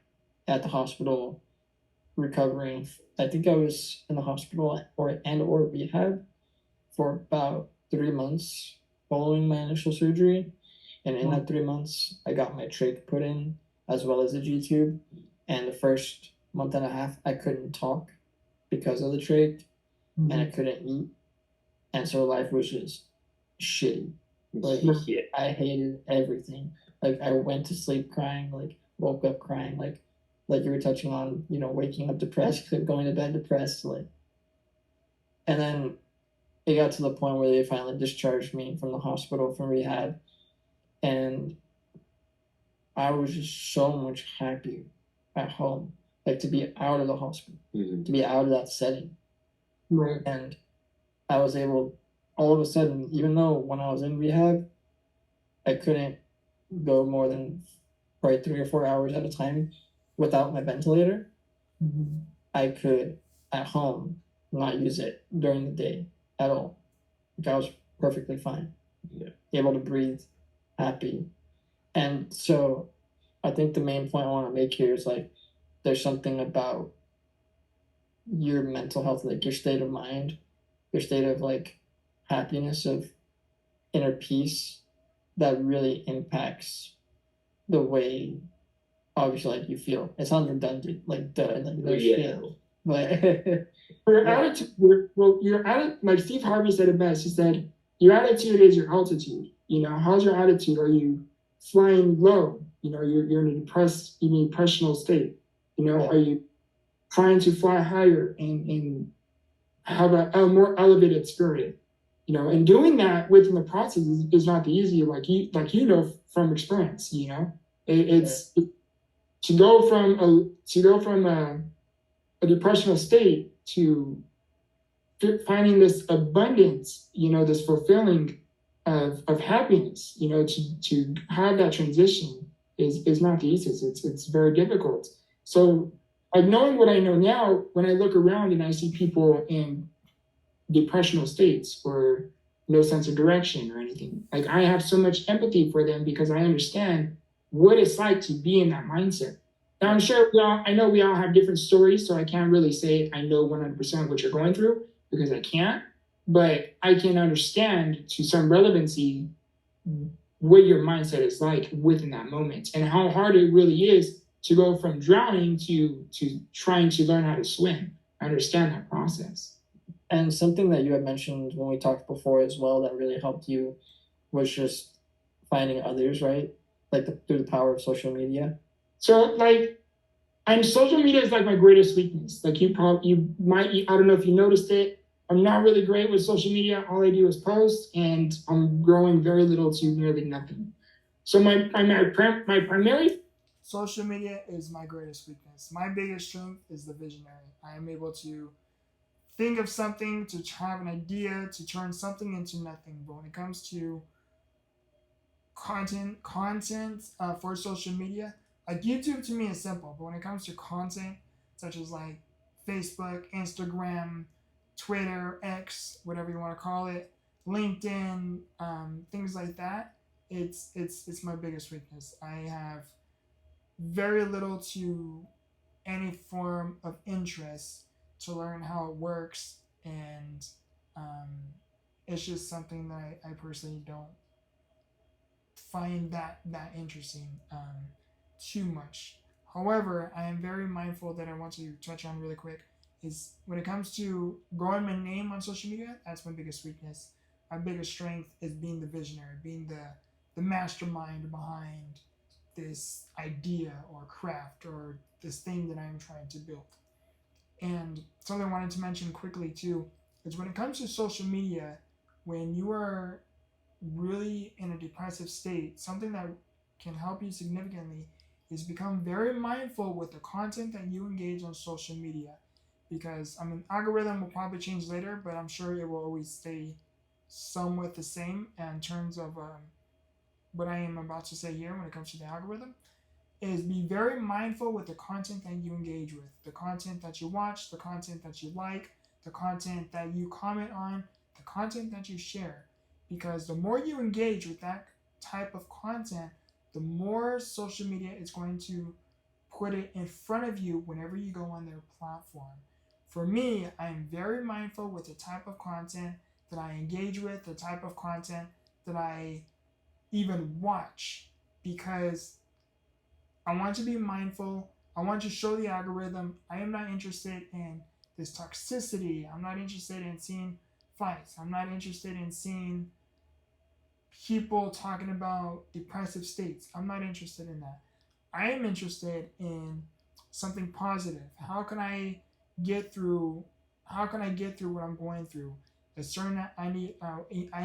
at the hospital, recovering. I think I was in the hospital or rehab for about 3 months following my initial surgery. And in that 3 months, I got my trach put in as well as the G-tube. And the first month and a half, I couldn't talk because of the trach, and I couldn't eat. And so life was just shitty. Like, I hated everything. Like, I went to sleep crying, like, woke up crying, like you were touching on, waking up depressed, going to bed depressed, like. And then it got to the point where they finally discharged me from the hospital, from rehab. And I was just so much happier at home, like to be out of the hospital, to be out of that setting. Right. And I was able, all of a sudden, even though when I was in rehab, I couldn't go more than 3 or 4 hours at a time without my ventilator, I could, at home, not use it during the day at all. Like, I was perfectly fine. Able to breathe, happy. And so I think the main point I want to make here is like there's something about your mental health, like your state of mind, your state of like happiness, of inner peace that really impacts the way, obviously, like you feel. It sounds redundant, like duh, like no shit. But your attitude, your attitude, like Steve Harvey said it best. He said, "Your attitude is your altitude." How's your attitude? Are you flying low? You're in a depressional state. Are you trying to fly higher and have a more elevated spirit? And doing that within the process is not the easy, like you know from experience. It's to go from a depressional state to finding this abundance, this fulfilling of happiness, to have that transition is not the easiest. It's very difficult. So, like, knowing what I know now, when I look around and I see people in depressional states or no sense of direction or anything, like, I have so much empathy for them because I understand what it's like to be in that mindset. Now, I'm sure I know we all have different stories, so I can't really say I know 100% what you're going through because I can't, but I can understand to some relevancy what your mindset is like within that moment and how hard it really is to go from drowning to trying to learn how to swim. I understand that process. And something that you had mentioned when we talked before as well that really helped you was just finding others, right? Like through the power of social media. So, social media is like my greatest weakness. Like, I don't know if you noticed it. I'm not really great with social media. All I do is post, and I'm growing very little to nearly nothing. So my primary social media is my greatest weakness. My biggest strength is the visionary. I am able to think of something, to have an idea, to turn something into nothing. But when it comes to content for social media, like YouTube to me is simple. But when it comes to content, such as like Facebook, Instagram, Twitter, X, whatever you want to call it, LinkedIn, things like that, it's my biggest weakness. I have very little to any form of interest to learn how it works, and it's just something that I personally don't find that interesting too much. However, I am very mindful that I want to touch on really quick is when it comes to growing my name on social media, that's my biggest weakness. My biggest strength is being the visionary, being the mastermind behind this idea or craft or this thing that I'm trying to build. And something I wanted to mention quickly too is when it comes to social media, when you are really in a depressive state, something that can help you significantly is become very mindful with the content that you engage on social media. Because algorithm will probably change later, but I'm sure it will always stay somewhat the same in terms of what I am about to say here when it comes to the algorithm. Is be very mindful with the content that you engage with, the content that you watch, the content that you like, the content that you comment on, the content that you share. Because the more you engage with that type of content, the more social media is going to put it in front of you whenever you go on their platform. For me, I am very mindful with the type of content that I engage with, the type of content that I even watch, because I want to be mindful. I want to show the algorithm I am not interested in this toxicity. I'm not interested in seeing fights. I'm not interested in seeing people talking about depressive states. I'm not interested in that. I am interested in something positive. How can I get through what I'm going through? I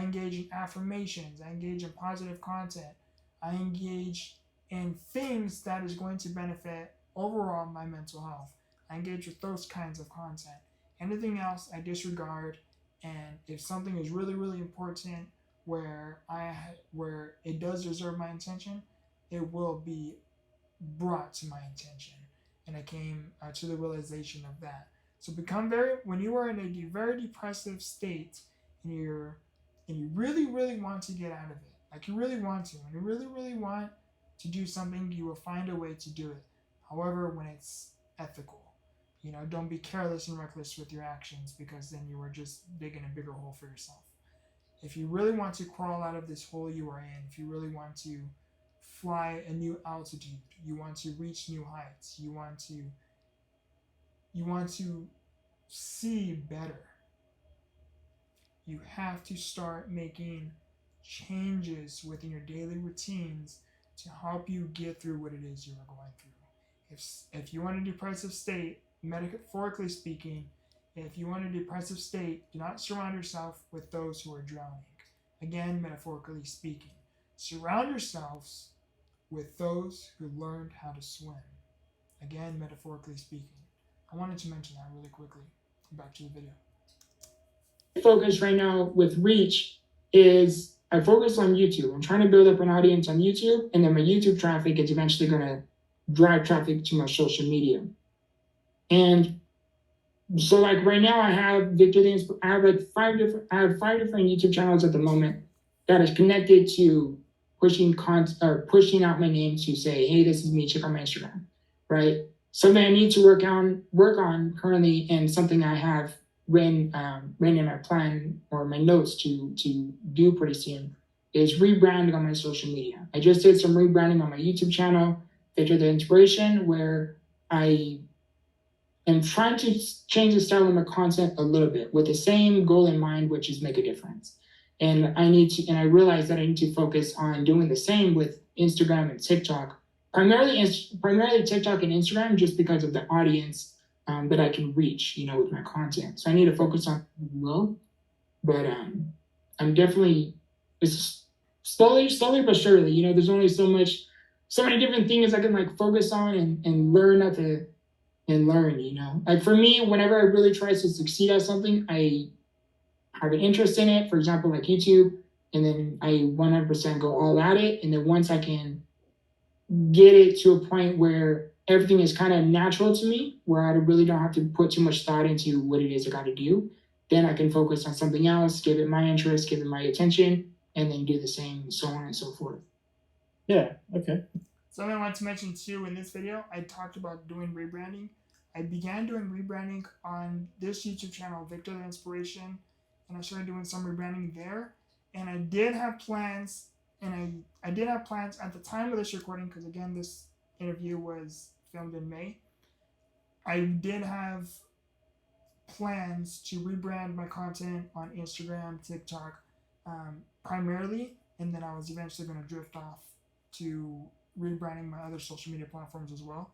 engage in affirmations. I engage in positive content. I engage in things that is going to benefit overall my mental health. I engage with those kinds of content. Anything else I disregard, and if something is really, really important where it does deserve my attention, it will be brought to my attention. And I came to the realization of that. So when you are in a very depressive state and you really, really want to get out of it, like you really want to, and you really, really want to do something, you will find a way to do it. However, when it's ethical, don't be careless and reckless with your actions, because then you are just digging a bigger hole for yourself. If you really want to crawl out of this hole you are in, if you really want to fly a new altitude, you want to reach new heights, you want to see better, you have to start making changes within your daily routines to help you get through what it is you are going through. If you want a depressive state, metaphorically speaking, if you want a depressive state, do not surround yourself with those who are drowning. Again, metaphorically speaking, surround yourselves with those who learned how to swim. Again, metaphorically speaking. I wanted to mention that really quickly. Back to the video. Focus right now with reach is I focus on YouTube. I'm trying to build up an audience on YouTube, and then my YouTube traffic is eventually going to drive traffic to my social media. And so, like right now, I have I have like five different YouTube channels at the moment that is connected to pushing out my name to say, hey, this is me. Check out my Instagram, right? Something I need to work on currently, and something I have written in my plan or my notes to do pretty soon is rebranding on my social media. I just did some rebranding on my YouTube channel, Victortheinspiration, where I am trying to change the style of my content a little bit with the same goal in mind, which is make a difference. And I realized that I need to focus on doing the same with Instagram and TikTok, primarily TikTok and Instagram, just because of the audience that I can reach, with my content. So I need to focus on low, but I'm definitely, it's slowly but surely, there's only so many different things I can like focus on and learn like for me, whenever I really try to succeed at something, I have an interest in it, for example, like YouTube, and then I 100% go all at it. And then once I can get it to a point where everything is kind of natural to me, where I really don't have to put too much thought into what it is I got to do, then I can focus on something else, give it my interest, give it my attention, and then do the same, so on and so forth. Yeah, okay. Something I want to mention too in this video, I talked about doing rebranding. I began doing rebranding on this YouTube channel, Victortheinspiration, and I started doing some rebranding there. And I did have plans, I did have plans at the time of this recording, because again, this interview was filmed in May. I did have plans to rebrand my content on Instagram, TikTok, primarily, and then I was eventually going to drift off to rebranding my other social media platforms as well.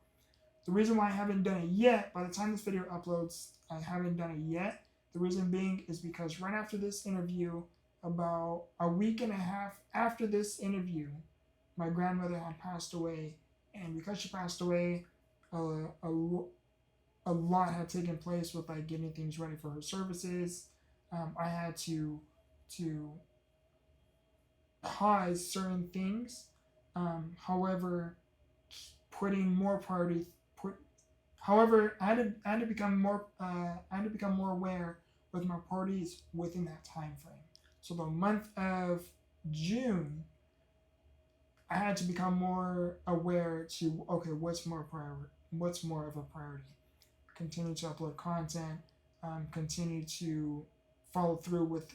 The reason why I haven't done it yet, by the time this video uploads, I haven't done it yet. The reason being is because right after this interview, about a week and a half after this interview, my grandmother had passed away. And because she passed away, a lot had taken place with like getting things ready for her services. I had to pause certain things. However, I had to become more aware with my priorities within that time frame. So the month of June, I had to become more aware to, okay, what's more of a priority? Continue to upload content, continue to follow through with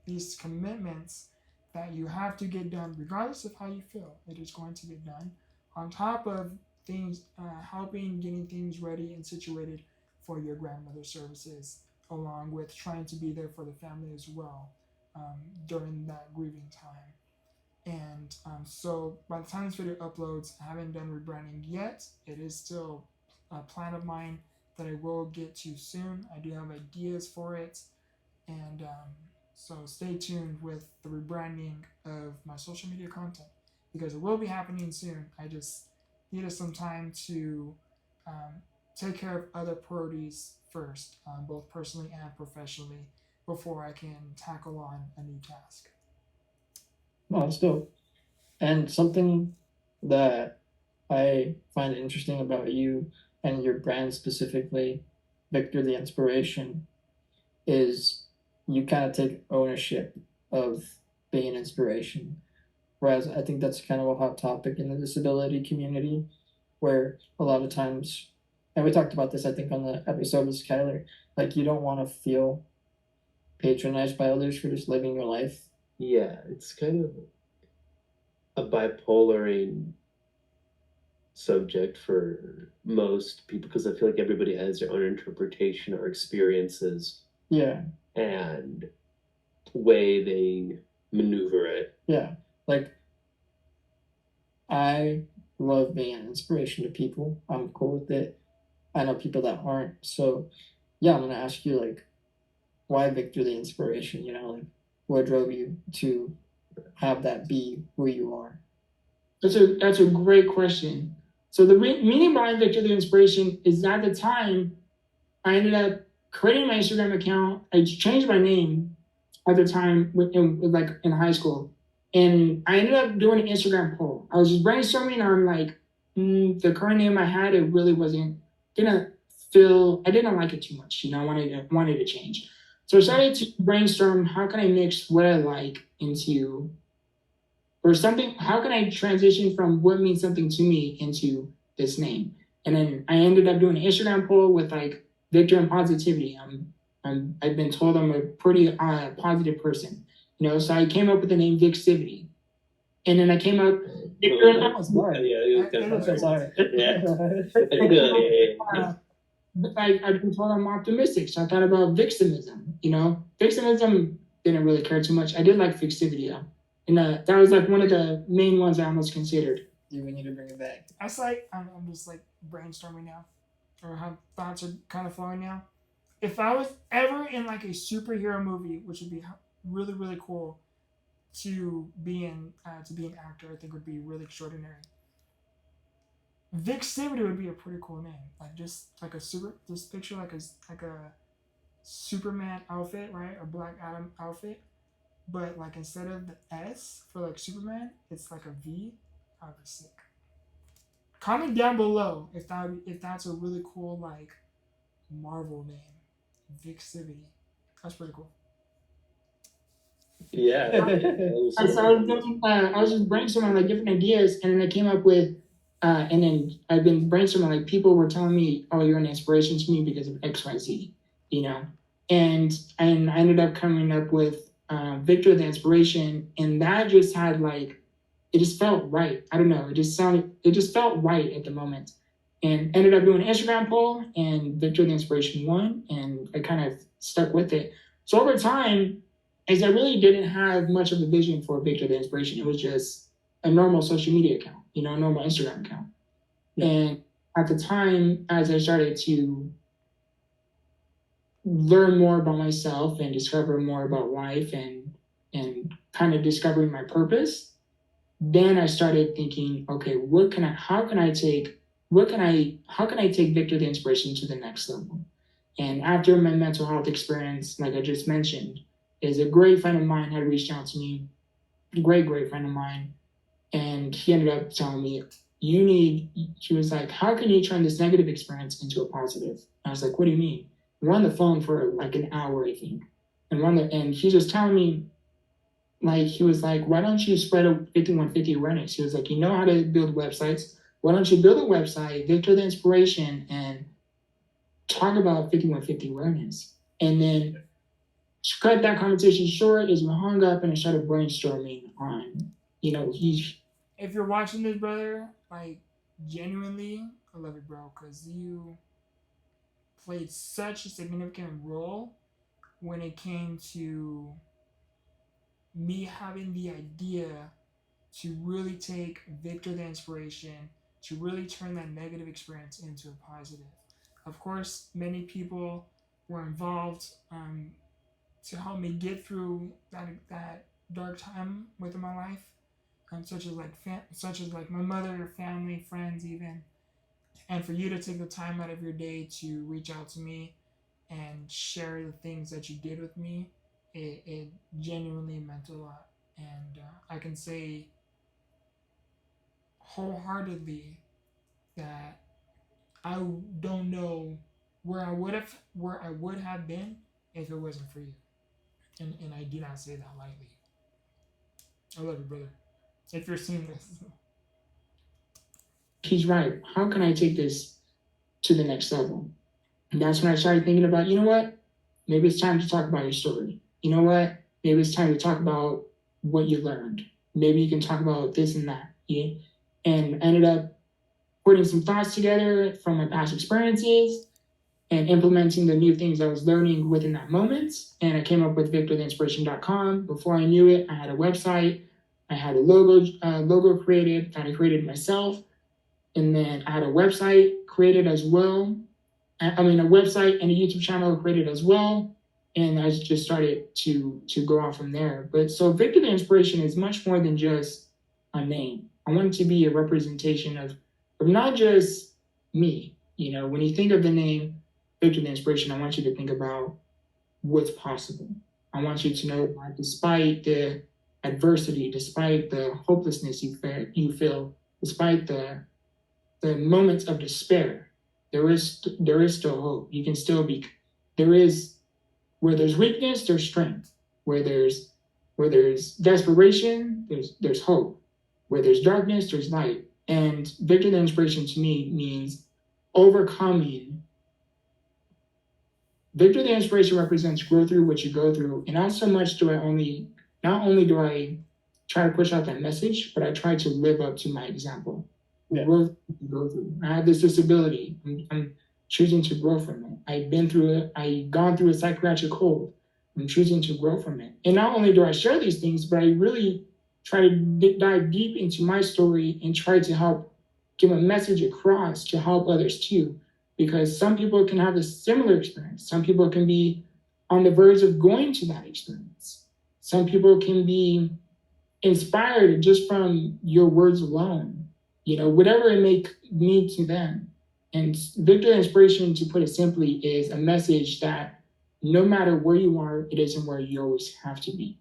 these commitments that you have to get done, regardless of how you feel. It is going to get done. On top of things, getting things ready and situated for your grandmother's services, along with trying to be there for the family as well during that grieving time. And so by the time this video uploads, I haven't done rebranding yet. It is still a plan of mine that I will get to soon. I do have ideas for it. And so stay tuned with the rebranding of my social media content, because it will be happening soon. I just needed some time to take care of other priorities first, both personally and professionally, before I can tackle on a new task. Oh, that's dope. And something that I find interesting about you and your brand specifically, Victortheinspiration, is you kind of take ownership of being an inspiration. Whereas I think that's kind of a hot topic in the disability community, where a lot of times, and we talked about this, I think, on the episode with Skylar, like you don't want to feel patronized by others for just living your life. Yeah, it's kind of a bipolar subject for most people because I feel like everybody has their own interpretation or experiences Yeah. and way they maneuver it. Yeah. Like, I love being an inspiration to people. I'm cool with it. I know people that aren't. So, yeah, I'm going to ask you, like, why Victor the Inspiration? You know, like, what drove you to have that be who you are? That's a great question. So the meaning behind Victor the Inspiration is at the time I ended up creating my Instagram account. I changed my name at the time in high school, and I ended up doing an Instagram poll. I was just brainstorming on like the current name I had. It really wasn't gonna feel. I didn't like it too much. You know, I wanted to change. So I started to brainstorm how can I mix what I like into or something. How can I transition from what means something to me into this name? And then I ended up doing an Instagram poll with like Victor and positivity. I've been told I'm a pretty positive person, you know. So I came up with the name Vicspivity, and then I came up. Victor and I've been told I'm optimistic, so I thought about Victimism. You know, Victimism didn't really care too much. I did like Vicspivity though, and that was like one of the main ones I almost considered. Do we need to bring it back? I was like, I'm just like brainstorming now, or how thoughts are kind of flowing now. If I was ever in like a superhero movie, which would be really really cool to be an actor, I think would be really extraordinary. Vicspivity would be a pretty cool name. Like just like just picture like a Superman outfit, right? A Black Adam outfit, but like instead of the S for like Superman, it's like a V. That'd be sick. Comment down below if that's a really cool like Marvel name, Vicspivity. That's pretty cool. Yeah. I was just brainstorming like different ideas, and then I came up with, and then I've been brainstorming like people were telling me, "Oh, you're an inspiration to me because of X, Y, Z," you know, and I ended up coming up with Victor the Inspiration, and that just had like. It just felt right. I don't know. It just felt right at the moment. And ended up doing an Instagram poll, and Victor the Inspiration won, and I kind of stuck with it. So over time, as I really didn't have much of a vision for Victor the Inspiration, it was just a normal social media account, you know, a normal Instagram account. Yeah. And at the time, as I started to learn more about myself and discover more about life and kind of discovering my purpose, then I started thinking, okay, how can I take Victor the Inspiration to the next level? And after my mental health experience, like I just mentioned, is a great friend of mine had reached out to me, great friend of mine, and he ended up telling me, he was like, how can you turn this negative experience into a positive? And I was like, what do you mean? We're on the phone for like an hour, I think. And he was telling me, like, he was like, why don't you spread a 5150 awareness? He was like, you know how to build websites. Why don't you build a website, Victor the Inspiration, and talk about 5150 awareness? And then to cut that conversation short is we hung up and I started brainstorming on, you know, if you're watching this, brother, like, genuinely, I love you, bro, because you played such a significant role when it came to me having the idea to really take Victor the Inspiration, to really turn that negative experience into a positive. Of course, many people were involved to help me get through that dark time within my life, such as like my mother, family, friends, even. And for you to take the time out of your day to reach out to me and share the things that you did with me, it genuinely meant a lot. And I can say wholeheartedly that I don't know where I would have been if it wasn't for you. And I do not say that lightly. I love you, brother. If you're seeing this. He's right. How can I take this to the next level? And that's when I started thinking about, you know what? Maybe it's time to talk about your story. you know what? Maybe it's time to talk about what you learned. Maybe you can talk about this and that. Yeah? And I ended up putting some thoughts together from my past experiences and implementing the new things I was learning within that moment. And I came up with Victortheinspiration.com. Before I knew it, I had a website. I had a logo created that I created myself. And then I had a website created as well. A website and a YouTube channel created as well. And I just started to go off from there. But so Victor the Inspiration is much more than just a name. I want it to be a representation of not just me. You know, when you think of the name Victor the Inspiration, I want you to think about what's possible. I want you to know that despite the adversity, despite the hopelessness you feel, despite the moments of despair, there is still hope. You can still be. Where there's weakness, there's strength. Where there's desperation, there's hope. Where there's darkness, there's light. And Victor the Inspiration to me means overcoming. Victor the Inspiration represents grow through what you go through. And not so much do not only do I try to push out that message, but I try to live up to my example. Yeah. Go through. I have this disability. I'm choosing to grow from it. I've been through it. I've gone through a psychiatric hold. I'm choosing to grow from it. And not only do I share these things, but I really try to dive deep into my story and try to help give a message across to help others too. Because some people can have a similar experience. Some people can be on the verge of going to that experience. Some people can be inspired just from your words alone, you know, whatever it may mean to them. And Victor Inspiration, to put it simply, is a message that no matter where you are, it isn't where you always have to be.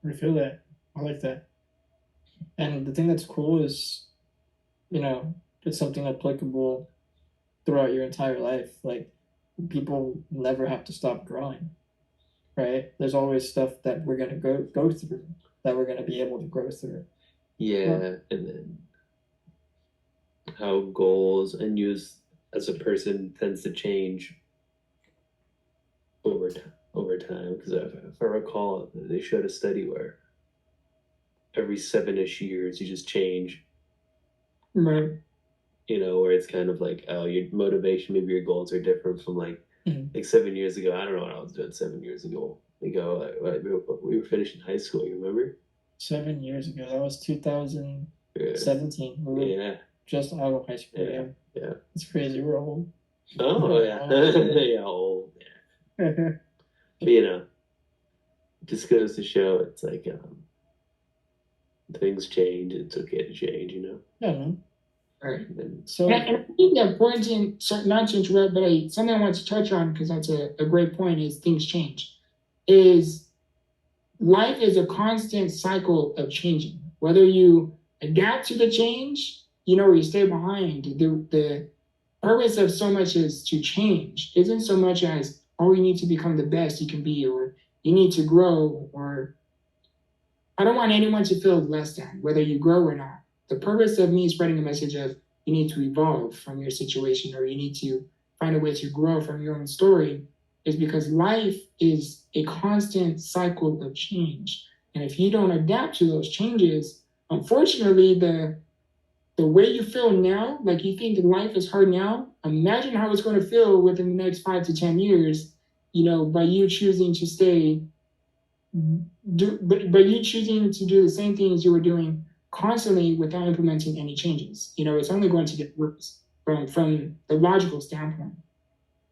I feel that. I like that. And the thing that's cool is, you know, it's something applicable throughout your entire life. Like, people never have to stop growing, right? There's always stuff that we're going to go through, that we're going to be able to grow through. Yeah, and then how goals and use as a person tends to change over time. Because if I recall, they showed a study where every 7-ish years you just change. Right. You know, where it's kind of like, oh, your motivation, maybe your goals are different from like 7 years ago. I don't know what I was doing 7 years ago. We were finishing high school. You remember? 7 years ago, that was 2017. We were just out of high school. Yeah. It's crazy. We're old. Oh yeah, yeah, old. Yeah. But, you know, just goes to show it's like things change. It's okay to change. You know. Yeah, man. Right. So, and I think the important thing, not to interrupt, but something I want to touch on, because that's a great point, is things change. Is life is a constant cycle of changing. Whether you adapt to the change, you know, or you stay behind, the purpose of so much is to change. Isn't so much as, oh, you need to become the best you can be, or you need to grow, or I don't want anyone to feel less than, whether you grow or not. The purpose of me spreading a message of you need to evolve from your situation, or you need to find a way to grow from your own story, is because life is a constant cycle of change. And if you don't adapt to those changes, unfortunately, the way you feel now, like you think life is hard now, imagine how it's going to feel within the next 5 to 10 years, you know, by you choosing to by you choosing to do the same things you were doing constantly without implementing any changes. You know, it's only going to get worse from the logical standpoint.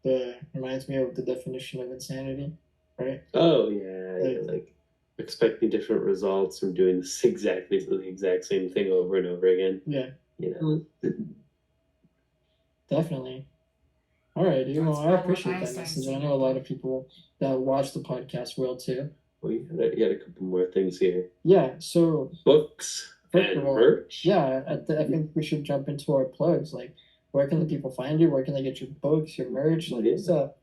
That reminds me of the definition of insanity, right? Oh yeah, like expecting different results from doing the exact same thing over and over again. Yeah. You know. Definitely. All right, dude. Well, I appreciate that Einstein message. I said. know a lot of people that watch the podcast will too. Well, you had a couple more things here. Yeah. So Books and merch. Yeah, I think we should jump into our plugs. Like, where can the people find you? Where can they get your books, your merch? Like, what's up?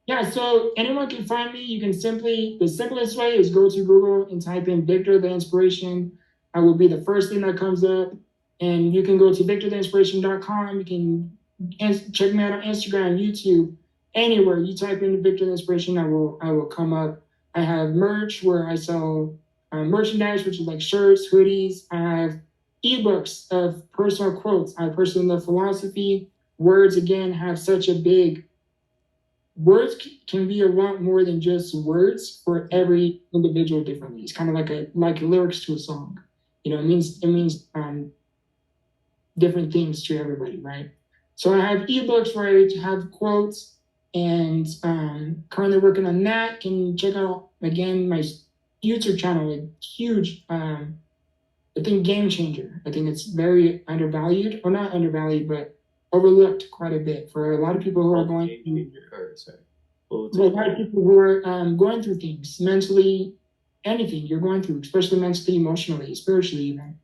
Yeah, so anyone can find me. You can the simplest way is go to Google and type in Victor the Inspiration. I will be the first thing that comes up. And you can go to victortheinspiration.com. You can check me out on Instagram, YouTube. anywhere you type in Victortheinspiration, I will come up. I have merch where I sell merchandise, which is like shirts, hoodies. I have ebooks of personal quotes. I personally love philosophy. Words, again, have such a big, words can be a lot more than just words for every individual differently. It's kind of like lyrics to a song. You know, it means different things to everybody, right? So I have ebooks where I have quotes, and currently working on that. Can check out again my YouTube channel, a huge I think game changer. I think it's very undervalued, or not undervalued, but overlooked quite a bit for a lot of people who are going through. A lot of people who are going through things mentally, anything you're going through, especially mentally, emotionally, spiritually, even.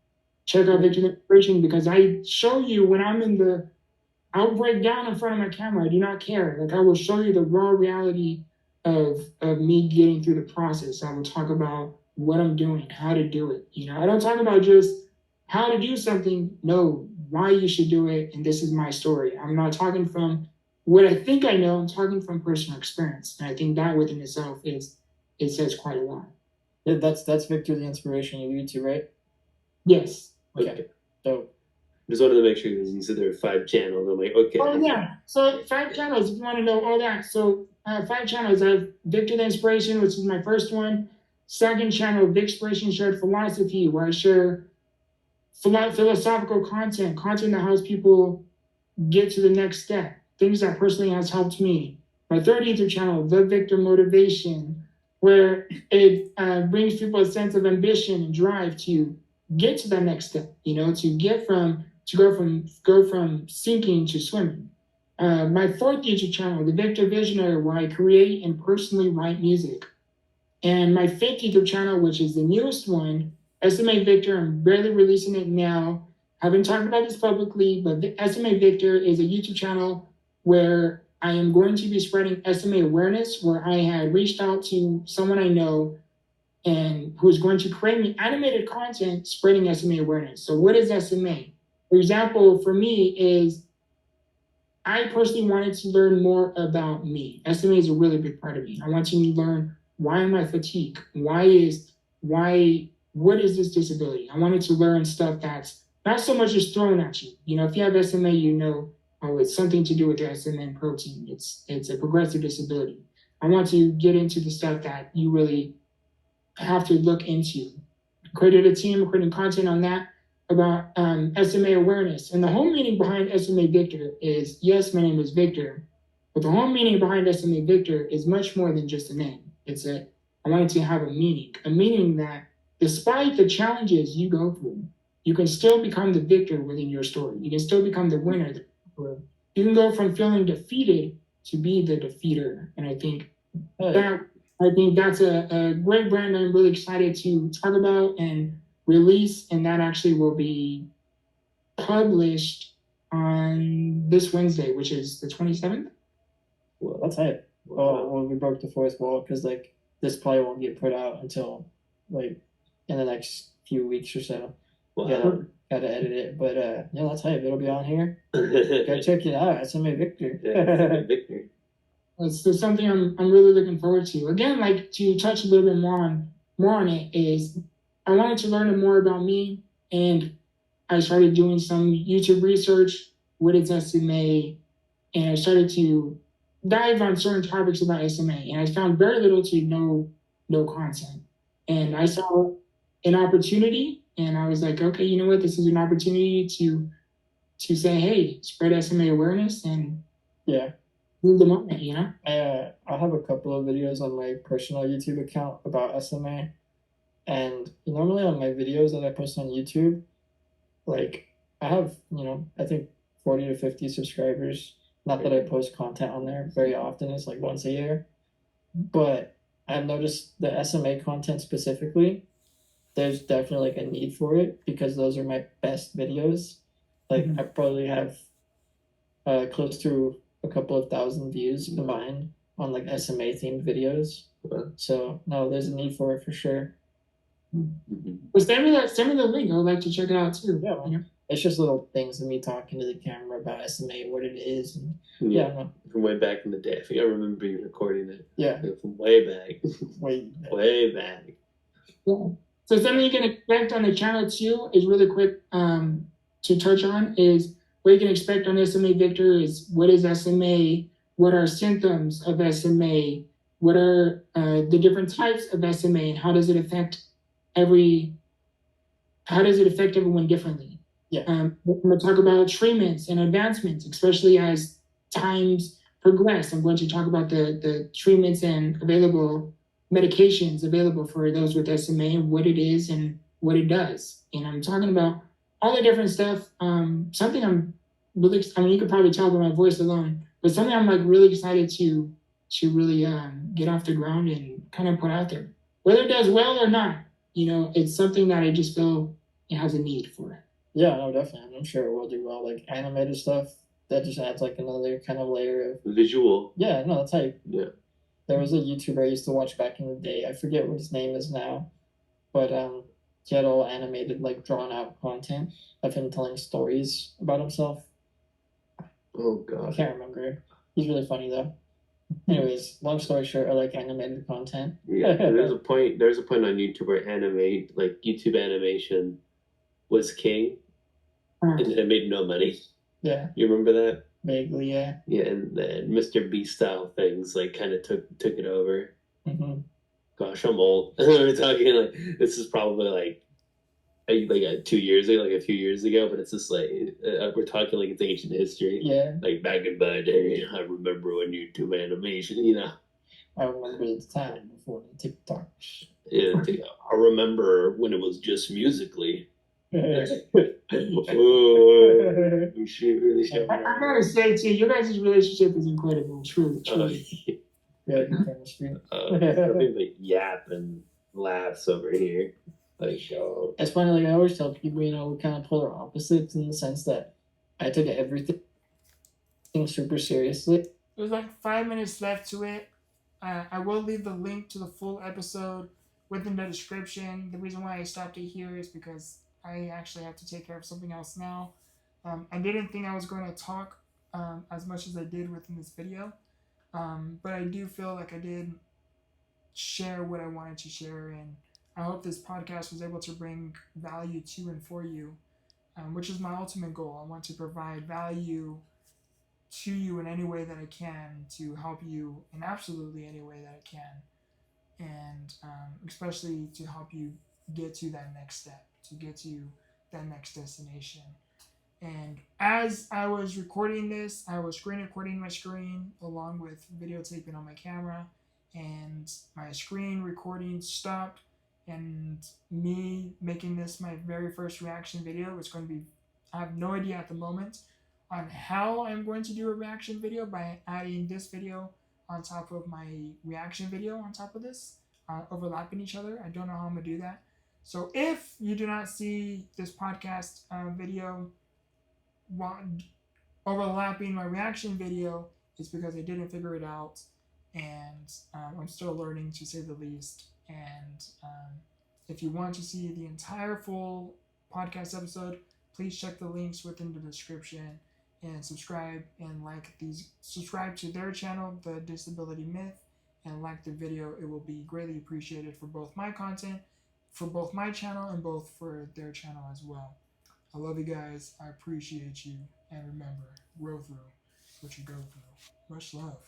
Check out Victortheinspiration, because I show you when I'm in the, I'll break down in front of my camera. I do not care. Like, I will show you the raw reality of me getting through the process. I will talk about what I'm doing, how to do it. You know, I don't talk about just how to do something. No, why you should do it, and this is my story. I'm not talking from what I think I know. I'm talking from personal experience, and I think that within itself it says quite a lot. Yeah, that's Victortheinspiration YouTube, right? Yes. Okay. So just wanted to make sure, because you said there are 5 channels. I'm like, okay. Oh yeah. So 5 channels, if you want to know all that. So 5 channels. I have Victortheinspiration, which is my first one. Second channel, Vicspiration Shared Philosophy, where I share philosophical content that helps people get to the next step, things that personally has helped me. My third YouTube channel, The Victor Motivation, where it brings people a sense of ambition and drive to get to that next step, you know, to go from sinking to swimming. My fourth YouTube channel, The Victor Visionary, where I create and personally write music. And my fifth YouTube channel, which is the newest one, SMA Victor. I'm barely releasing it now. I haven't talked about this publicly, but the SMA Victor is a YouTube channel where I am going to be spreading SMA awareness, where I had reached out to someone I know and who is going to create me animated content spreading SMA awareness. So what is SMA? For example, for me is I personally wanted to learn more about me. SMA is a really big part of me. I want to learn, why am I fatigued? What is this disability? I wanted to learn stuff that's not so much just thrown at you. You know, if you have SMA, you know, oh, it's something to do with the SMN protein. It's a progressive disability. I want to get into the stuff that you really have to look into. Created a team, creating content on that about SMA awareness. And the whole meaning behind SMA Victor is, yes, my name is Victor, but the whole meaning behind SMA Victor is much more than just a name. I wanted to have a meaning that despite the challenges you go through, you can still become the victor within your story. You can still become the winner. You can go from feeling defeated to be the defeater. And I think that's a great brand I'm really excited to talk about and release, and that actually will be published on this Wednesday, which is the 27th. Well, that's it. Well, we broke the fourth wall, because like this probably won't get put out until like in the next few weeks or so. Wow. Gotta edit it, but yeah, that's hype. It'll be on here. Go check it out. SMA Victor. Yeah, Victor. It's something I'm really looking forward to. Again, like to touch a little bit more on it is, I wanted to learn more about me, and I started doing some YouTube research. What is SMA? And I started to dive on certain topics about SMA, and I found very little to no content. And I saw an opportunity, and I was like, okay, you know what? This is an opportunity to say, hey, spread SMA awareness and move the moment, you know? I have a couple of videos on my personal YouTube account about SMA, and normally on my videos that I post on YouTube, like I have, I think 40 to 50 subscribers. Not that I post content on there very often, it's like once a year. But I've noticed the SMA content specifically, there's definitely like a need for it, because those are my best videos. Like I probably have close to a couple of thousand views combined on like SMA themed videos. So no, there's a need for it for sure. Well, send me the link. I would like to check it out too. Yeah, it's just little things of me talking to the camera about SMA, what it is, and yeah, I don't know. From way back in the day. I think I remember you recording it. Yeah, Like, from way back. way back. Yeah. So something you can expect on the channel too is really quick to touch on is what you can expect on SMA Victor is what is SMA, what are symptoms of SMA, what are the different types of SMA, and how does it affect everyone differently. Yeah. We're going to talk about treatments and advancements, especially as times progress. I'm going to talk about the treatments and available medications available for those with SMA, what it is and what it does. And I'm talking about all the different stuff. Something I'm really, I mean, you could probably tell by my voice alone, but something I'm like really excited to really get off the ground and kind of put out there. Whether it does well or not, it's something that I just feel it has a need for it. Yeah, no, definitely. I'm sure it will do well. Like animated stuff, that just adds like another kind of layer of visual. Yeah, no, that's hype. Yeah. There was a YouTuber I used to watch back in the day. I forget what his name is now, but he had all animated, like drawn out content of him telling stories about himself. Oh god. I can't remember. He's really funny though. Anyways, long story short, I like animated content. Yeah, there's a point on YouTube where YouTube animation was king and it made no money. Yeah. You remember that? Vaguely, yeah. Yeah, and then Mr. Beast style things like kind of took it over. Mm-hmm. Gosh, I'm old. We're talking like this is probably like 2 years ago, like a few years ago, but it's just like we're talking like it's ancient history. Yeah. Like back in my day, I remember when YouTube animation, I remember the time before the TikTok. Yeah, I remember when it was just Musically. We should really show. I gotta say too, your guys' relationship is incredible. Truly. Yeah, chemistry. Nothing but yap and laughs over here. It's funny. Like I always tell people, we're kind of polar opposites in the sense that I took everything super seriously. There's like 5 minutes left to it. I will leave the link to the full episode within the description. The reason why I stopped it here is because I actually have to take care of something else now. I didn't think I was going to talk as much as I did within this video, but I do feel like I did share what I wanted to share, and I hope this podcast was able to bring value to and for you, which is my ultimate goal. I want to provide value to you in any way that I can to help you in absolutely any way that I can, and especially to help you get to that next step, to get to that next destination. And as I was recording this, I was screen recording my screen along with videotaping on my camera, and my screen recording stopped, and me making this my very first reaction video is going to be, I have no idea at the moment on how I'm going to do a reaction video by adding this video on top of my reaction video on top of this, overlapping each other. I don't know how I'm going to do that. So if you do not see this podcast video overlapping my reaction video, it's because I didn't figure it out, and I'm still learning, to say the least. And if you want to see the entire full podcast episode, please check the links within the description and subscribe to their channel, The Disability Myth, and like the video. It will be greatly appreciated for both my content, for both my channel, and both for their channel as well. I love you guys. I appreciate you. And remember, grow through what you go through. Much love.